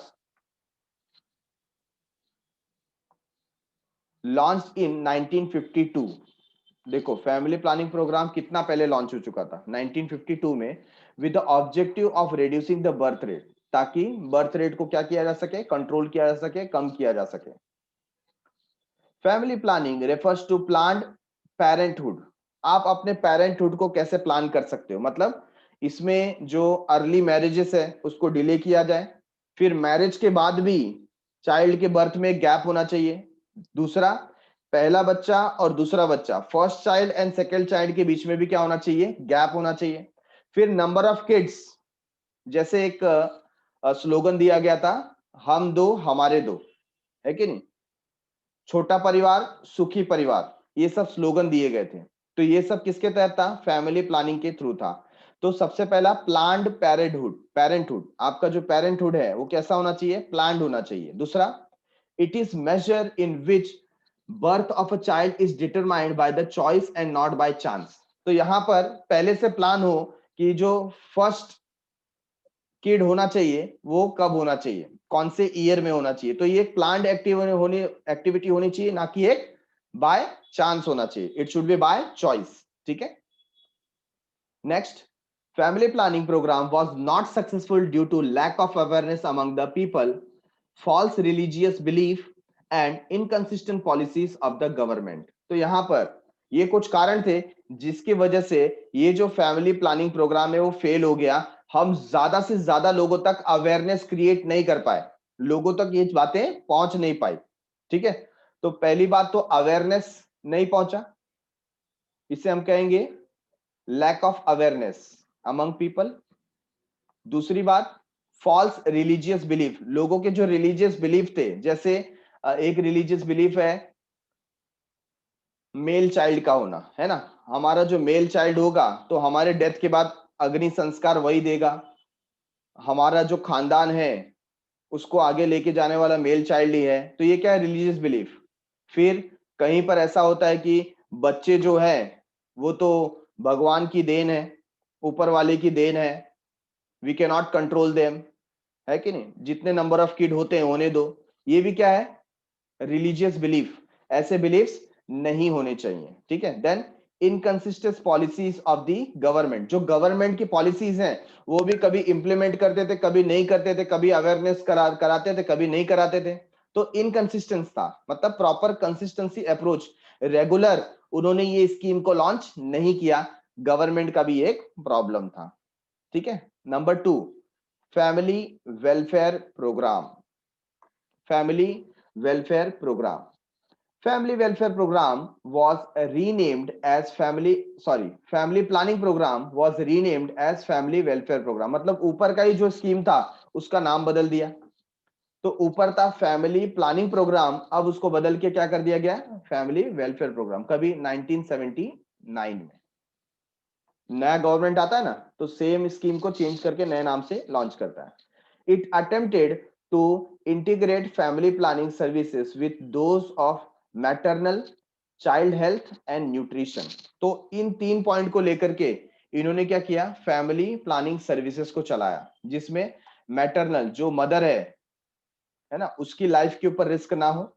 S1: launch in 1952। देखो फैमिली प्लानिंग प्रोग्राम कितना पहले लॉन्च हो चुका था, 1952 में, with the objective of reducing the birth rate, ताकि बर्थ रेट को क्या किया जा सके, कंट्रोल किया जा सके, कम किया जा सके। Family planning refers to planned parenthood. आप अपने पेरेंटहुड को कैसे प्लान कर सकते हो, मतलब इसमें जो अर्ली मैरिजेस है उसको डिले किया जाए, फिर मैरिज के बाद भी चाइल्ड के बर्थ में गैप होना चाहिए। दूसरा, पहला बच्चा और दूसरा बच्चा, first child and second child के बीच में भी क्या होना चाहिए, गैप होना चाहिए। फिर नंबर ऑफ किड्स, जैसे एक स्लोगन दिया गया था, हम दो हमारे दो, है कि नहीं, छोटा परिवार सुखी परिवार, ये सब स्लोगन दिए गए थे। तो ये सब किसके तहत था, फैमिली प्लानिंग के थ्रू था। तो सबसे पहला प्लान्ड पेरेंटहुड, पेरेंटहुड, आपका जो पेरेंटहुड है वो कैसा होना चाहिए, प्लान्ड होना चाहिए। दूसरा, it is measure in which birth of a child is determined by the choice and not by chance. तो यहां पर पहले से प्लान हो कि जो फर्स्ट किड होना चाहिए वो कब होना चाहिए, कौन से ईयर में होना चाहिए। तो ये एक प्लान्ड एक्टिविटी होनी चाहिए, ना कि एक बाय चांस होना चाहिए, it should be by choice. ठीक है। Next, family planning program was not successful due to lack of awareness among the people, false religious belief and inconsistent policies of the government। तो यहां पर ये कुछ कारण थे जिसकी वजह से ये जो फैमिली प्लानिंग प्रोग्राम है वो फेल हो गया। हम ज्यादा से ज्यादा लोगों तक अवेयरनेस क्रिएट नहीं कर पाए, लोगों तक ये बातें पहुंच नहीं पाई। ठीक है, तो पहली बात तो अवेयरनेस नहीं पहुंचा, इसे हम कहेंगे lack of awareness among people. दूसरी बात, फॉल्स रिलीजियस बिलीफ, लोगों के जो रिलीजियस बिलीफ थे, जैसे एक रिलीजियस बिलीफ है मेल चाइल्ड का होना, है ना, हमारा जो मेल चाइल्ड होगा तो हमारे डेथ के बाद अग्नि संस्कार वही देगा, हमारा जो खानदान है उसको आगे लेके जाने वाला मेल चाइल्ड ही है, तो ये क्या है, रिलीजियस बिलीफ। फिर कहीं पर ऐसा होता है कि बच्चे जो है वो तो भगवान की देन है, ऊपर वाले की देन है, we can not control them, है कि नहीं, जितने नंबर ऑफ किड होते हैं होने दो, ये भी क्या है, रिलीजियस बिलीफ। ऐसे बिलीफ्स नहीं होने चाहिए, ठीक है। Then inconsistent policies of the government, जो गवर्नमेंट की पॉलिसीज हैं वो भी कभी इंप्लीमेंट करते थे, कभी नहीं करते थे, कभी अवेयरनेस कराते थे, कभी नहीं कराते थे, तो इनकंसिस्टेंस था, मतलब प्रॉपर कंसिस्टेंसी अप्रोच, रेगुलर उन्होंने ये स्कीम को लॉन्च नहीं किया, गवर्नमेंट का भी एक प्रॉब्लम था, ठीक है। Number 2, family welfare programme, family welfare programme, family welfare program was renamed as family planning program was renamed as family welfare program, मतलब ऊपर का ही जो स्कीम था उसका नाम बदल दिया, तो ऊपर था फैमिली प्लानिंग प्रोग्राम, अब उसको बदल के क्या कर दिया गया, फैमिली वेलफेयर प्रोग्राम, कभी 1979 में। नया गवर्नमेंट आता है ना तो सेम स्कीम को चेंज करके नए नाम से लॉन्च करता है। It attempted to integrate family planning services with those of maternal, child health and nutrition, तो इन 3 पॉइंट को लेकर के इन्होंने क्या किया, फैमिली प्लानिंग सर्विसेज को चलाया, जिसमें मैटरनल जो मदर है ना, उसकी लाइफ के ऊपर रिस्क ना हो,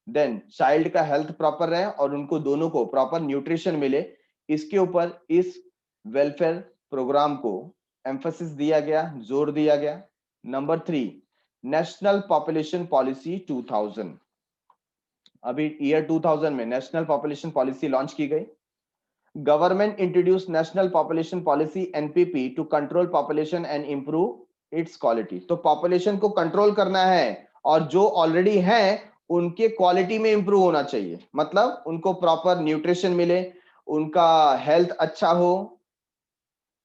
S1: देन चाइल्ड का हेल्थ प्रॉपर रहे और उनको दोनों को प्रॉपर न्यूट्रिशन मिले, इसके ऊपर इस वेलफेयर प्रोग्राम को एम्फसिस दिया गया, जोर दिया गया। नंबर 3, नेशनल पॉपुलेशन पॉलिसी 2000, अभी ईयर 2000 में नेशनल पॉपुलेशन पॉलिसी लॉन्च की गई। Government introduce national population policy NPP to control population and improve its quality, तो पॉपुलेशन को कंट्रोल करना है और जो ऑलरेडी है उनके क्वालिटी में इंप्रूव होना चाहिए, मतलब उनको प्रॉपर न्यूट्रिशन मिले, उनका हेल्थ अच्छा हो,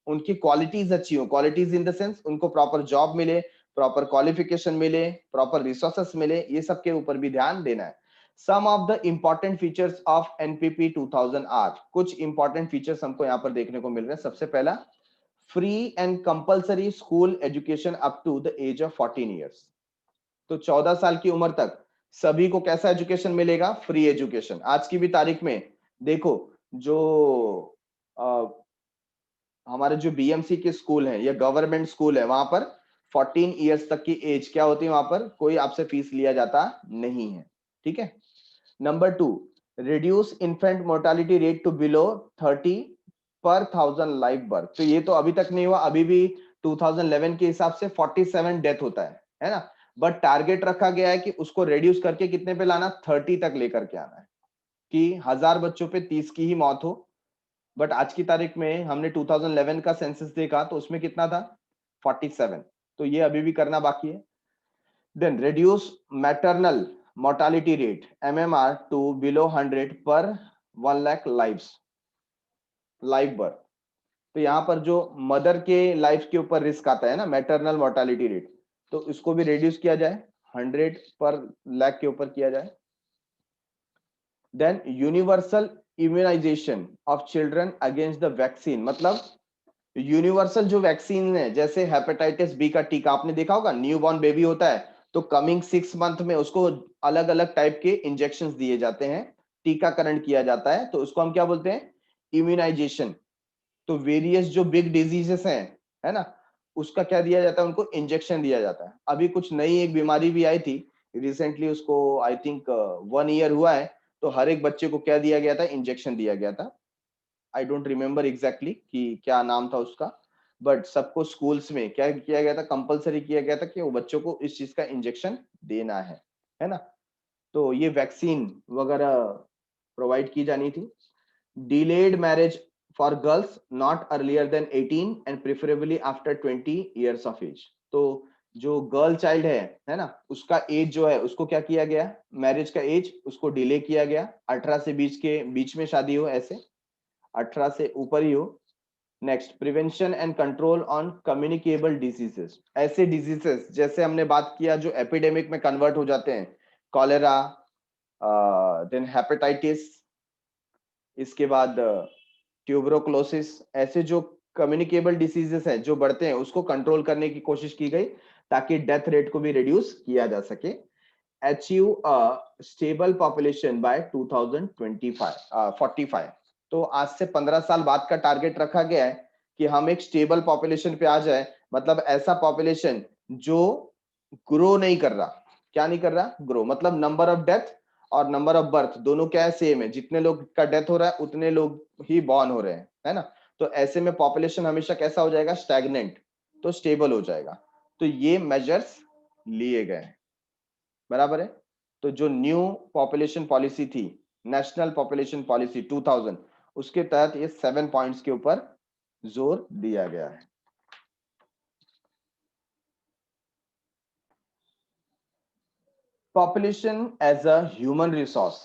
S1: उनकी क्वालिटीज अच्छी हो, क्वालिटीज इन द सेंस उनको प्रॉपर जॉब मिले, प्रॉपर क्वालिफिकेशन मिले, प्रॉपर रिसोर्सेस मिले, ये सब के ऊपर भी ध्यान देना है। Some of the important features of NPP 2000 are, कुछ इंपॉर्टेंट फीचर्स हमको यहाँ पर देखने को मिल रहे हैं। सबसे पहला, free and compulsory school education up to the age of 14 years, तो 14 साल की उम्र तक सभी को कैसा एजुकेशन मिलेगा, फ्री एजुकेशन। आज की भी तारीख में देखो, जो हमारे जो बीएमसी के स्कूल हैं या गवर्नमेंट स्कूल है, वहां पर 14 इयर्स तक की एज क्या होती है, वहां पर कोई आपसे फीस लिया जाता नहीं है, ठीक है। Number 2, reduce infant mortality rate to below 30 per 1000 live birth, तो ये तो अभी तक नहीं हुआ, अभी भी 2011 के हिसाब से 47 डेथ होता है ना, बट टारगेट रखा गया है कि उसको रिड्यूस करके कितने पे लाना, 30 तक लेकर के आना है, कि 1000 बच्चों पे 30 की ही मौत हो। बट आज की तारीख में हमने 2011 का सेंसस देखा तो उसमें कितना था, 47, तो ये अभी भी करना बाकी है। Then reduce maternal mortality rate MMR to below 100 per 1 lakh live birth, तो यहाँ पर जो मदर के लाइफ के ऊपर रिस्क आता है ना, मैटरनल मोर्टालिटी रेट, तो इसको भी रिड्यूस किया जाए, 100 पर लाख के ऊपर किया जाए। Then universal immunisation of children against the vaccine, मतलब यूनिवर्सल जो वैक्सीन है, जैसे हेपेटाइटिस बी का टीका आपने देखा होगा, न्यूबॉर्न बेबी होता है तो कमिंग 6 मंथ में उसको अलग अलग टाइप के इंजेक्शंस दिए जाते हैं, टीकाकरण किया जाता है, तो उसको हम क्या बोलते हैं, इम्यूनाइजेशन। तो वेरियस जो बिग डिजीजेस हैं, है ना, उसका क्या दिया जाता है, उनको इंजेक्शन दिया जाता है। अभी कुछ नई एक बीमारी भी आई थी रिसेंटली, उसको आई थिंक 1 ईयर हुआ है, तो हर एक बच्चे को क्या दिया गया था, इंजेक्शन दिया गया था। आई डोंट रिमेम्बर एग्जैक्टली कि क्या नाम था उसका, बट सबको स्कूल्स में क्या किया गया था, कंपलसरी किया गया था कि वो बच्चों को इस चीज का इंजेक्शन देना है ना, तो ये वैक्सीन वगैरह प्रोवाइड की जानी थी। Delayed marriage for girls not earlier than 18 and preferably after 20 years of age, तो जो गर्ल चाइल्ड है ना, उसका एज जो है उसको क्या किया गया, मैरिज का एज उसको डिले किया गया, 18 से बीच में शादी हो, ऐसे 18 से ऊपर ही हो। Next, prevention and control on communicable diseases, ऐसे डिजीजेस जैसे हमने बात किया जो एपिडेमिक में कन्वर्ट हो जाते हैं, कॉलेरा, देन हेपेटाइटिस, इसके बाद ट्यूबरोक्लोसिस, ऐसे जो कम्युनिकेबल डिसीजेस हैं जो बढ़ते हैं उसको कंट्रोल करने की कोशिश की गई ताकि डेथ रेट को भी रिड्यूस किया जा सके। Achieve a stable population bye 2045। तो आज से 15 साल बाद का टारगेट रखा गया है कि हम एक स्टेबल पॉपुलेशन पे आ जाए, मतलब ऐसा पॉपुलेशन जो ग्रो नहीं कर रहा। क्या नहीं कर रहा? ग्रो, मतलब नंबर ऑफ डेथ और नंबर ऑफ बर्थ दोनों क्या है, सेम है, जितने लोग का डेथ हो रहा है उतने लोग ही बॉर्न हो रहे हैं, है ना। तो ऐसे में पॉपुलेशन हमेशा कैसा हो जाएगा, स्टैग्नेंट, तो स्टेबल हो जाएगा। तो ये मेजर्स लिए गए हैं, बराबर है। तो जो न्यू पॉपुलेशन पॉलिसी थी, नेशनल पॉपुलेशन पॉलिसी 2000, उसके तहत ये 7 पॉइंट्स के ऊपर जोर दिया गया है। Population as a human resource,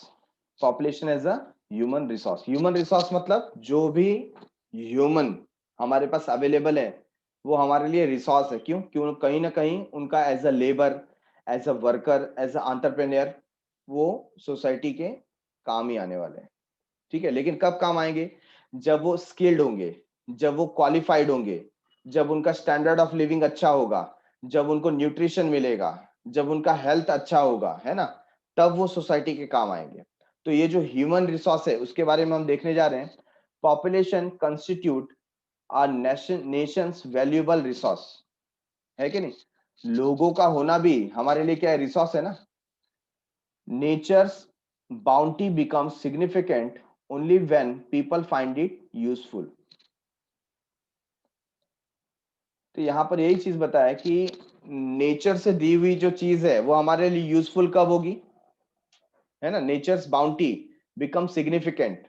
S1: population as a human resource, human resource मतलब जो भी ह्यूमन हमारे पास अवेलेबल है वो हमारे लिए रिसोर्स है। क्यों? क्यों? कहीं ना कहीं उनका as a labour, as a worker, as a entrepreneur वो सोसाइटी के काम ही आने वाले हैं। ठीक है, लेकिन कब काम आएंगे? जब वो स्किल्ड होंगे, जब वो क्वालिफाइड होंगे, जब उनका स्टैंडर्ड ऑफ लिविंग अच्छा होगा, जब उनको न्यूट्रिशन मिलेगा, जब उनका हेल्थ अच्छा होगा, है ना, तब वो सोसाइटी के काम आएंगे। तो ये जो ह्यूमन रिसोर्स है उसके बारे में हम देखने जा रहे हैं। Population constitute our nation's valuable resource, है कि नहीं? लोगों का होना भी हमारे लिए क्या है, रिसोर्स है ना। Nature's bounty becomes significant only when people find it useful। तो यहां पर यही चीज बताया कि नेचर से दी हुई जो चीज है वो हमारे लिए यूजफुल कब होगी, है ना। Nature's bounty become significant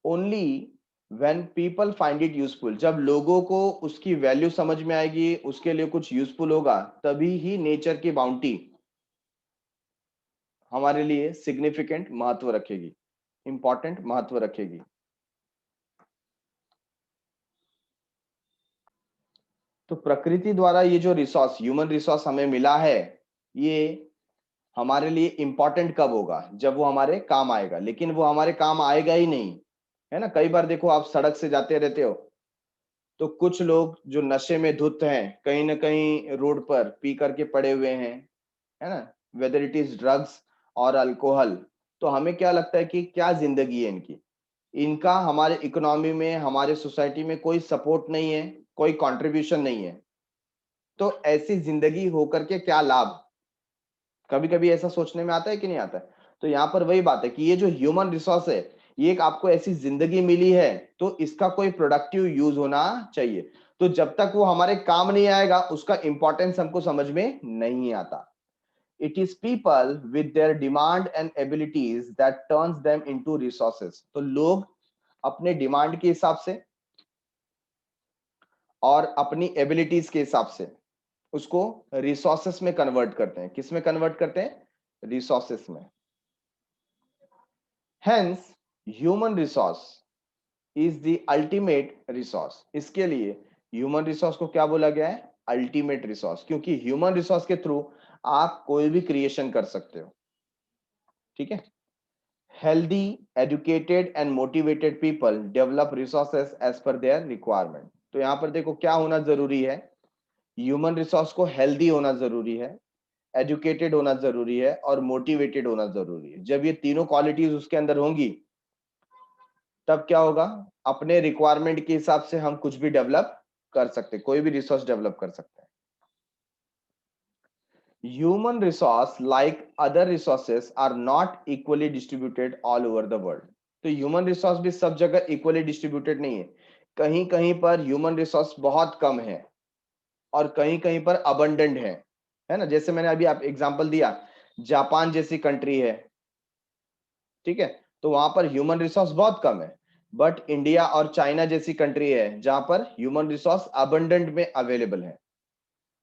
S1: only when people find it useful, जब लोगों को उसकी वैल्यू समझ में आएगी, उसके लिए कुछ यूजफुल होगा, तभी ही नेचर की बाउंटी हमारे लिए सिग्निफिकेंट महत्व रखेगी, इंपॉर्टेंट महत्व रखेगी। तो प्रकृति द्वारा ये जो रिसोर्स, ह्यूमन रिसोर्स हमें मिला है, ये हमारे लिए इंपॉर्टेंट कब होगा, जब वो हमारे काम आएगा। लेकिन वो हमारे काम आएगा ही नहीं, है ना। कई बार देखो, आप सड़क से जाते रहते हो तो कुछ लोग जो नशे में धुत हैं कहीं ना कहीं रोड पर पी करके पड़े हुए हैं, है ना, वेदर इट इज ड्रग्स और अल्कोहल। तो हमें क्या लगता है कि क्या जिंदगी है इनकी, इनका हमारे इकोनॉमी में, हमारे सोसाइटी में कोई सपोर्ट नहीं है, कोई कंट्रीब्यूशन नहीं है। तो ऐसी जिंदगी होकर के क्या लाभ, कभी कभी ऐसा सोचने में आता है कि नहीं आता है। तो यहाँ पर वही बात है कि ये जो ह्यूमन रिसोर्स है, ये एक आपको ऐसी जिंदगी मिली है तो इसका कोई प्रोडक्टिव यूज होना चाहिए। तो जब तक वो हमारे काम नहीं आएगा उसका इंपॉर्टेंस हमको समझ में नहीं आता। It is people with their demand and abilities that turns them into resources. तो लोग अपने डिमांड के हिसाब से और अपनी एबिलिटीज के हिसाब से उसको रिसोर्सेस में कन्वर्ट करते हैं। किस में कन्वर्ट करते हैं? रिसोर्सेस में। Hence human resource is the ultimate resource. इसके लिए ह्यूमन रिसोर्स को क्या बोला गया है? अल्टीमेट रिसोर्स, क्योंकि ह्यूमन रिसोर्स के थ्रू आप कोई भी क्रिएशन कर सकते हो। ठीक है। Healthy, educated and motivated people develop resources as per their requirement. तो यहां पर देखो क्या होना जरूरी है, ह्यूमन रिसोर्स को हेल्दी होना जरूरी है, एजुकेटेड होना जरूरी है और मोटिवेटेड होना जरूरी है। जब ये तीनों क्वालिटीज उसके अंदर होंगी तब क्या होगा, अपने रिक्वायरमेंट के हिसाब से हम कुछ भी डेवलप कर सकते, कोई भी रिसोर्स डेवलप कर सकते हैं। Human resource like other resources are not equally distributed all over the world. तो ह्यूमन रिसोर्स भी सब जगह इक्वली डिस्ट्रीब्यूटेड नहीं है। कहीं कहीं पर ह्यूमन रिसोर्स बहुत कम है और कहीं कहीं पर अबंडेंट है ना। जैसे मैंने अभी आप एग्जांपल दिया, जापान जैसी कंट्री है, ठीक है, तो वहां पर ह्यूमन रिसोर्स बहुत कम है। बट इंडिया और चाइना जैसी कंट्री है जहां पर ह्यूमन रिसोर्स अबंडेंट में अवेलेबल है।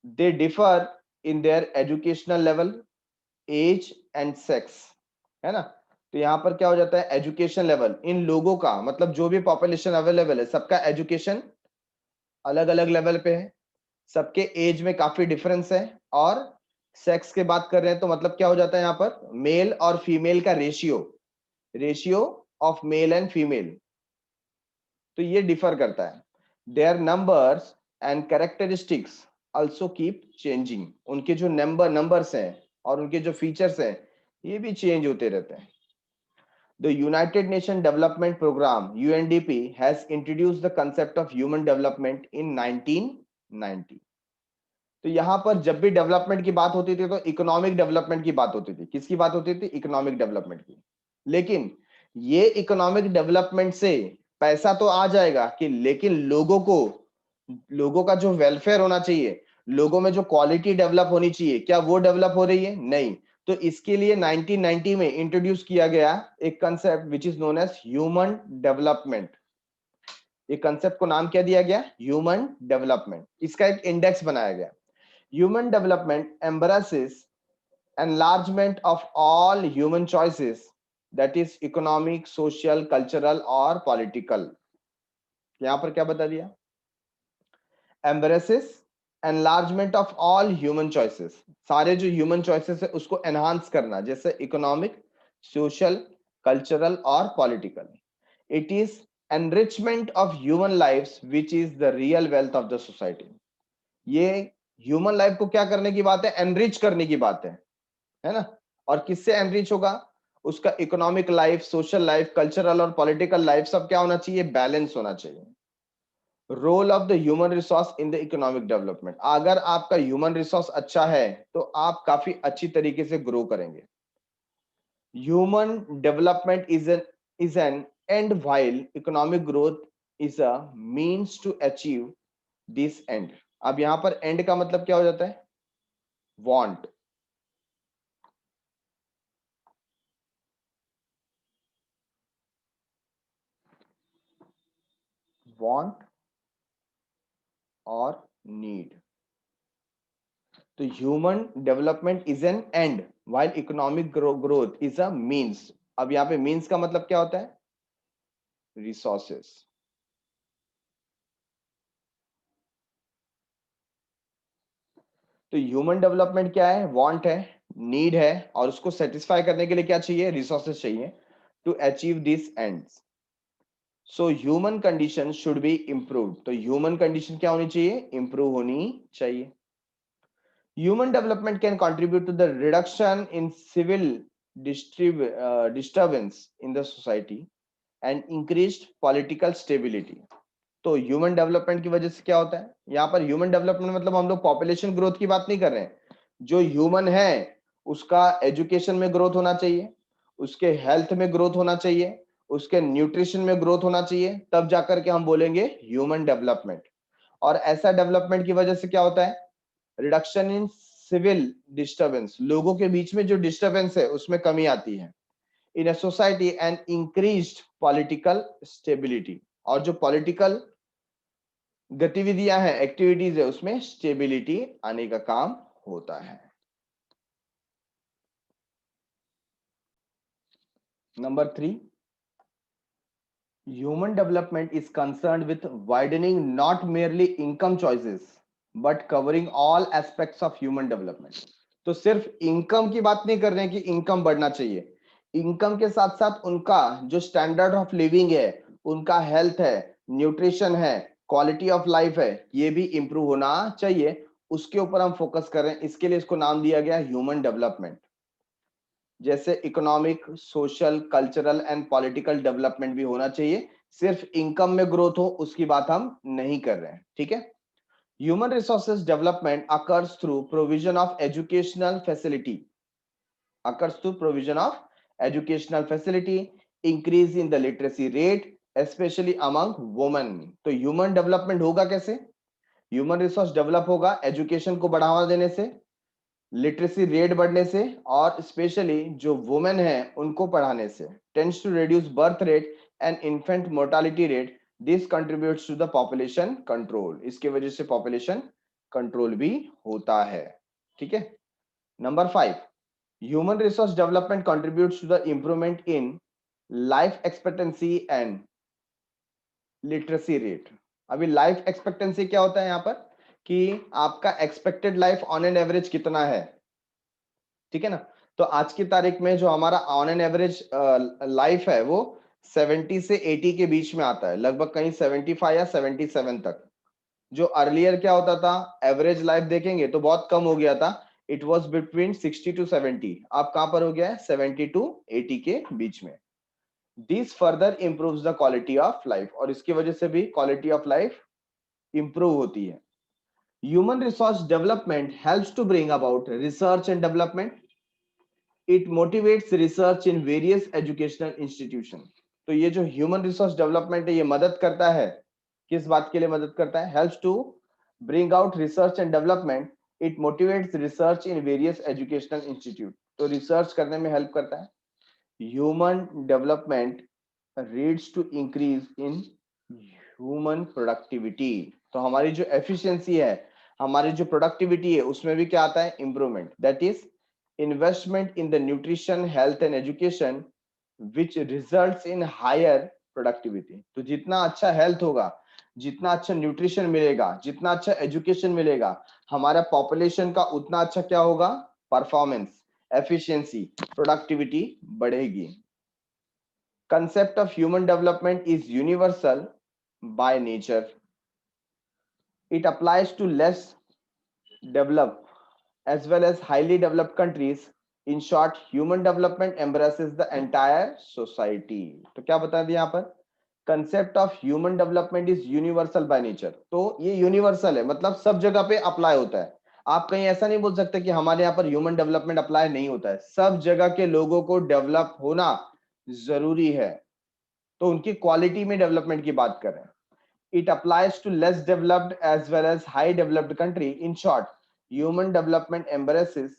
S1: They differ in their educational level, age and sex, है ना। तो यहाँ पर क्या हो जाता है, एजुकेशन लेवल, इन लोगों का मतलब जो भी पॉपुलेशन अवेलेबल है सबका एजुकेशन अलग अलग लेवल पे है, सबके एज में काफी डिफरेंस है, और सेक्स के बात कर रहे हैं तो मतलब क्या हो जाता है यहाँ पर, मेल और फीमेल का ratio, ratio of male and female, तो ये डिफर करता है। Their numbers and characteristics also keep changing, उनके जो नंबर्स हैं और उनके जो फीचर्स हैं ये भी चेंज होते रहते हैं। The United Nations Development Program UNDP has introduced the concept of human development in 1990। तो यहाँ पर जब भी डेवलपमेंट की बात होती थी तो इकोनॉमिक डेवलपमेंट की बात होती थी, किसकी बात होती थी, इकोनॉमिक डेवलपमेंट की। लेकिन ये इकोनॉमिक डेवलपमेंट से पैसा तो आ जाएगा कि, लेकिन लोगों का जो वेलफेयर होना चाहिए, लोगों में जो क्वालिटी डेवलप होनी चाहिए, क्या वो डेवलप हो रही है, नहीं। तो इसके लिए 1990 में इंट्रोड्यूस किया गया एक concept which is known as human development. ये कंसेप्ट को नाम क्या दिया गया, ह्यूमन डेवलपमेंट। इसका एक इंडेक्स बनाया गया। Human development embraces enlargement of all human choices, that is economic, social, cultural और political। यहां पर क्या बता दिया, embraces enlargement of all human choices, सारे जो human choices है उसको enhance करना, जैसे economic, social, cultural और political। it is enrichment of human lives which is the real wealth of the society। ये ह्यूमन लाइफ को क्या करने की बात है, एनरिच करने की बात है ना। और किससे एनरिच होगा, उसका economic life, social life, cultural और पॉलिटिकल लाइफ सब क्या होना चाहिए, बैलेंस होना चाहिए। Role of the human resource in the economic development, अगर आपका ह्यूमन रिसोर्स अच्छा है तो आप काफी अच्छी तरीके से ग्रो करेंगे। Human development is an end while economic growth is a means to achieve this end. अब यहां पर एंड का मतलब क्या हो जाता है, वांट। वांट और नीड। तो human development is an end while economic growth is a means. अब यहाँ पे मींस का मतलब क्या होता है, रिसोर्सेस। तो ह्यूमन डेवलपमेंट क्या है, वांट है, नीड है, और उसको सेटिस्फाई करने के लिए क्या चाहिए, रिसोर्सेस चाहिए to achieve this ends. So human condition should be improve. तो ह्यूमन कंडीशन क्या होनी चाहिए, इंप्रूव होनी चाहिए। Human development can contribute to the reduction in civil disturbance in the society and increased political stability। तो human development की वजह से क्या होता है, यहाँ पर ह्यूमन डेवलपमेंट मतलब हम लोग पॉपुलेशन ग्रोथ की बात नहीं कर रहे हैं। जो ह्यूमन है उसका एजुकेशन में ग्रोथ होना चाहिए, उसके हेल्थ में ग्रोथ होना चाहिए, उसके न्यूट्रिशन में ग्रोथ होना चाहिए, तब जाकर के हम बोलेंगे ह्यूमन डेवलपमेंट। और ऐसा डेवलपमेंट की वजह से क्या होता है, रिडक्शन इन सिविल डिस्टर्बेंस, लोगों के बीच में जो डिस्टर्बेंस है उसमें कमी आती है। In a society and increased political stability, और जो पॉलिटिकल गतिविधियां हैं, एक्टिविटीज है, उसमें स्टेबिलिटी आने का काम होता है। Number 3, human development is concerned with widening not merely income choices but covering all aspects of human development। तो सिर्फ इनकम की बात नहीं कर रहे हैं कि इनकम बढ़ना चाहिए, इनकम के साथ साथ उनका जो स्टैंडर्ड ऑफ लिविंग है, उनका हेल्थ है, न्यूट्रिशन है, क्वालिटी ऑफ लाइफ है, ये भी इंप्रूव होना चाहिए। उसके ऊपर हम फोकस कर रहे हैं, इसके लिए इसको नाम दिया गया ह्यूमन डेवलपमेंट। जैसे economic, social, cultural and political development भी होना चाहिए, सिर्फ इनकम में ग्रोथ हो उसकी बात हम नहीं कर रहे हैं, ठीक है। Human resources development occurs through provision of educational facility, occurs through provision of educational facility, increase in the literacy rate especially among women। तो ह्यूमन डेवलपमेंट होगा कैसे, ह्यूमन रिसोर्स डेवलप होगा एजुकेशन को बढ़ावा देने से, लिटरेसी रेट बढ़ने से, और स्पेशली जो वुमेन है उनको पढ़ाने से। Tends to reduce birth rate and infant mortality rate, this contributes to the population control, इसके वजह से पॉपुलेशन कंट्रोल भी होता है। ठीक है। Number 5, human resource development contributes to the improvement in life expectancy and literacy rate. अभी life expectancy क्या होता है यहाँ पर कि आपका expected life on an average कितना है। ठीक है ना। तो आज की तारीख में जो हमारा ऑन एन एवरेज लाइफ है वो 70 से 80 के बीच में आता है, लगभग कहीं 75 या 77 तक। जो अर्लियर क्या होता था, एवरेज लाइफ देखेंगे तो बहुत कम हो गया था, इट वॉज बिटवीन 60 टू 70। आप कहां पर हो गया है, 70 टू 80 के बीच में। This further improves the quality of life, और इसकी वजह से भी क्वालिटी ऑफ लाइफ इंप्रूव होती है। Human resource development helps to bring about research and development. It motivates research in various educational institution. तो ये जो ह्यूमन रिसोर्स डेवलपमेंट है ये मदद करता है, किस बात के लिए मदद करता है, helps to bring out research and development. It motivates research in various educational institute, तो रिसर्च करने में हेल्प करता है। Human development reads to increase in human productivity. तो हमारी जो एफिशिएंसी है, हमारी जो प्रोडक्टिविटी है, उसमें भी क्या आता है, improvement. That is investment in the nutrition, health and education which results in higher productivity। तो जितना अच्छा हेल्थ होगा, जितना अच्छा न्यूट्रिशन मिलेगा, जितना अच्छा एजुकेशन मिलेगा, हमारा पॉपुलेशन का उतना अच्छा क्या होगा, परफॉर्मेंस, एफिशिएंसी, प्रोडक्टिविटी बढ़ेगी। Concept of human development is universal by nature. It applies to less develop as well as highly developed countries. In short, human development embraces the entire society। तो क्या बता दिया यहाँ पर, concept of human development is universal by nature. तो ये universal है, मतलब सब जगह पे अप्लाई होता है। आप कहीं ऐसा नहीं बोल सकते कि हमारे यहाँ पर ह्यूमन डेवलपमेंट अप्लाई नहीं होता है, सब जगह के लोगों को डेवलप होना जरूरी है। तो उनकी क्वालिटी में डेवलपमेंट की बात कर रहे हैं। It applies to less developed as well as high developed country. In short, human development embraces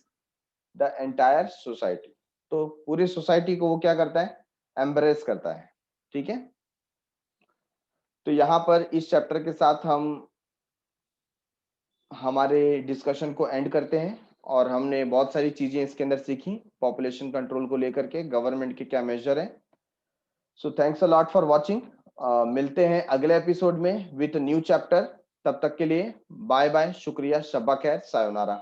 S1: the entire society। तो पूरी सोसाइटी को वो क्या करता है, एम्ब्रेस करता है। ठीक है। तो यहां पर इस चैप्टर के साथ हम हमारे डिस्कशन को एंड करते हैं, और हमने बहुत सारी चीजें इसके अंदर सीखी पॉपुलेशन कंट्रोल को लेकर के, गवर्नमेंट के क्या मेजर है। So thanks a lot for watching. मिलते हैं अगले एपिसोड में विथ न्यू चैप्टर। तब तक के लिए बाय बाय, शुक्रिया, शब्बा खैर, सायोनारा।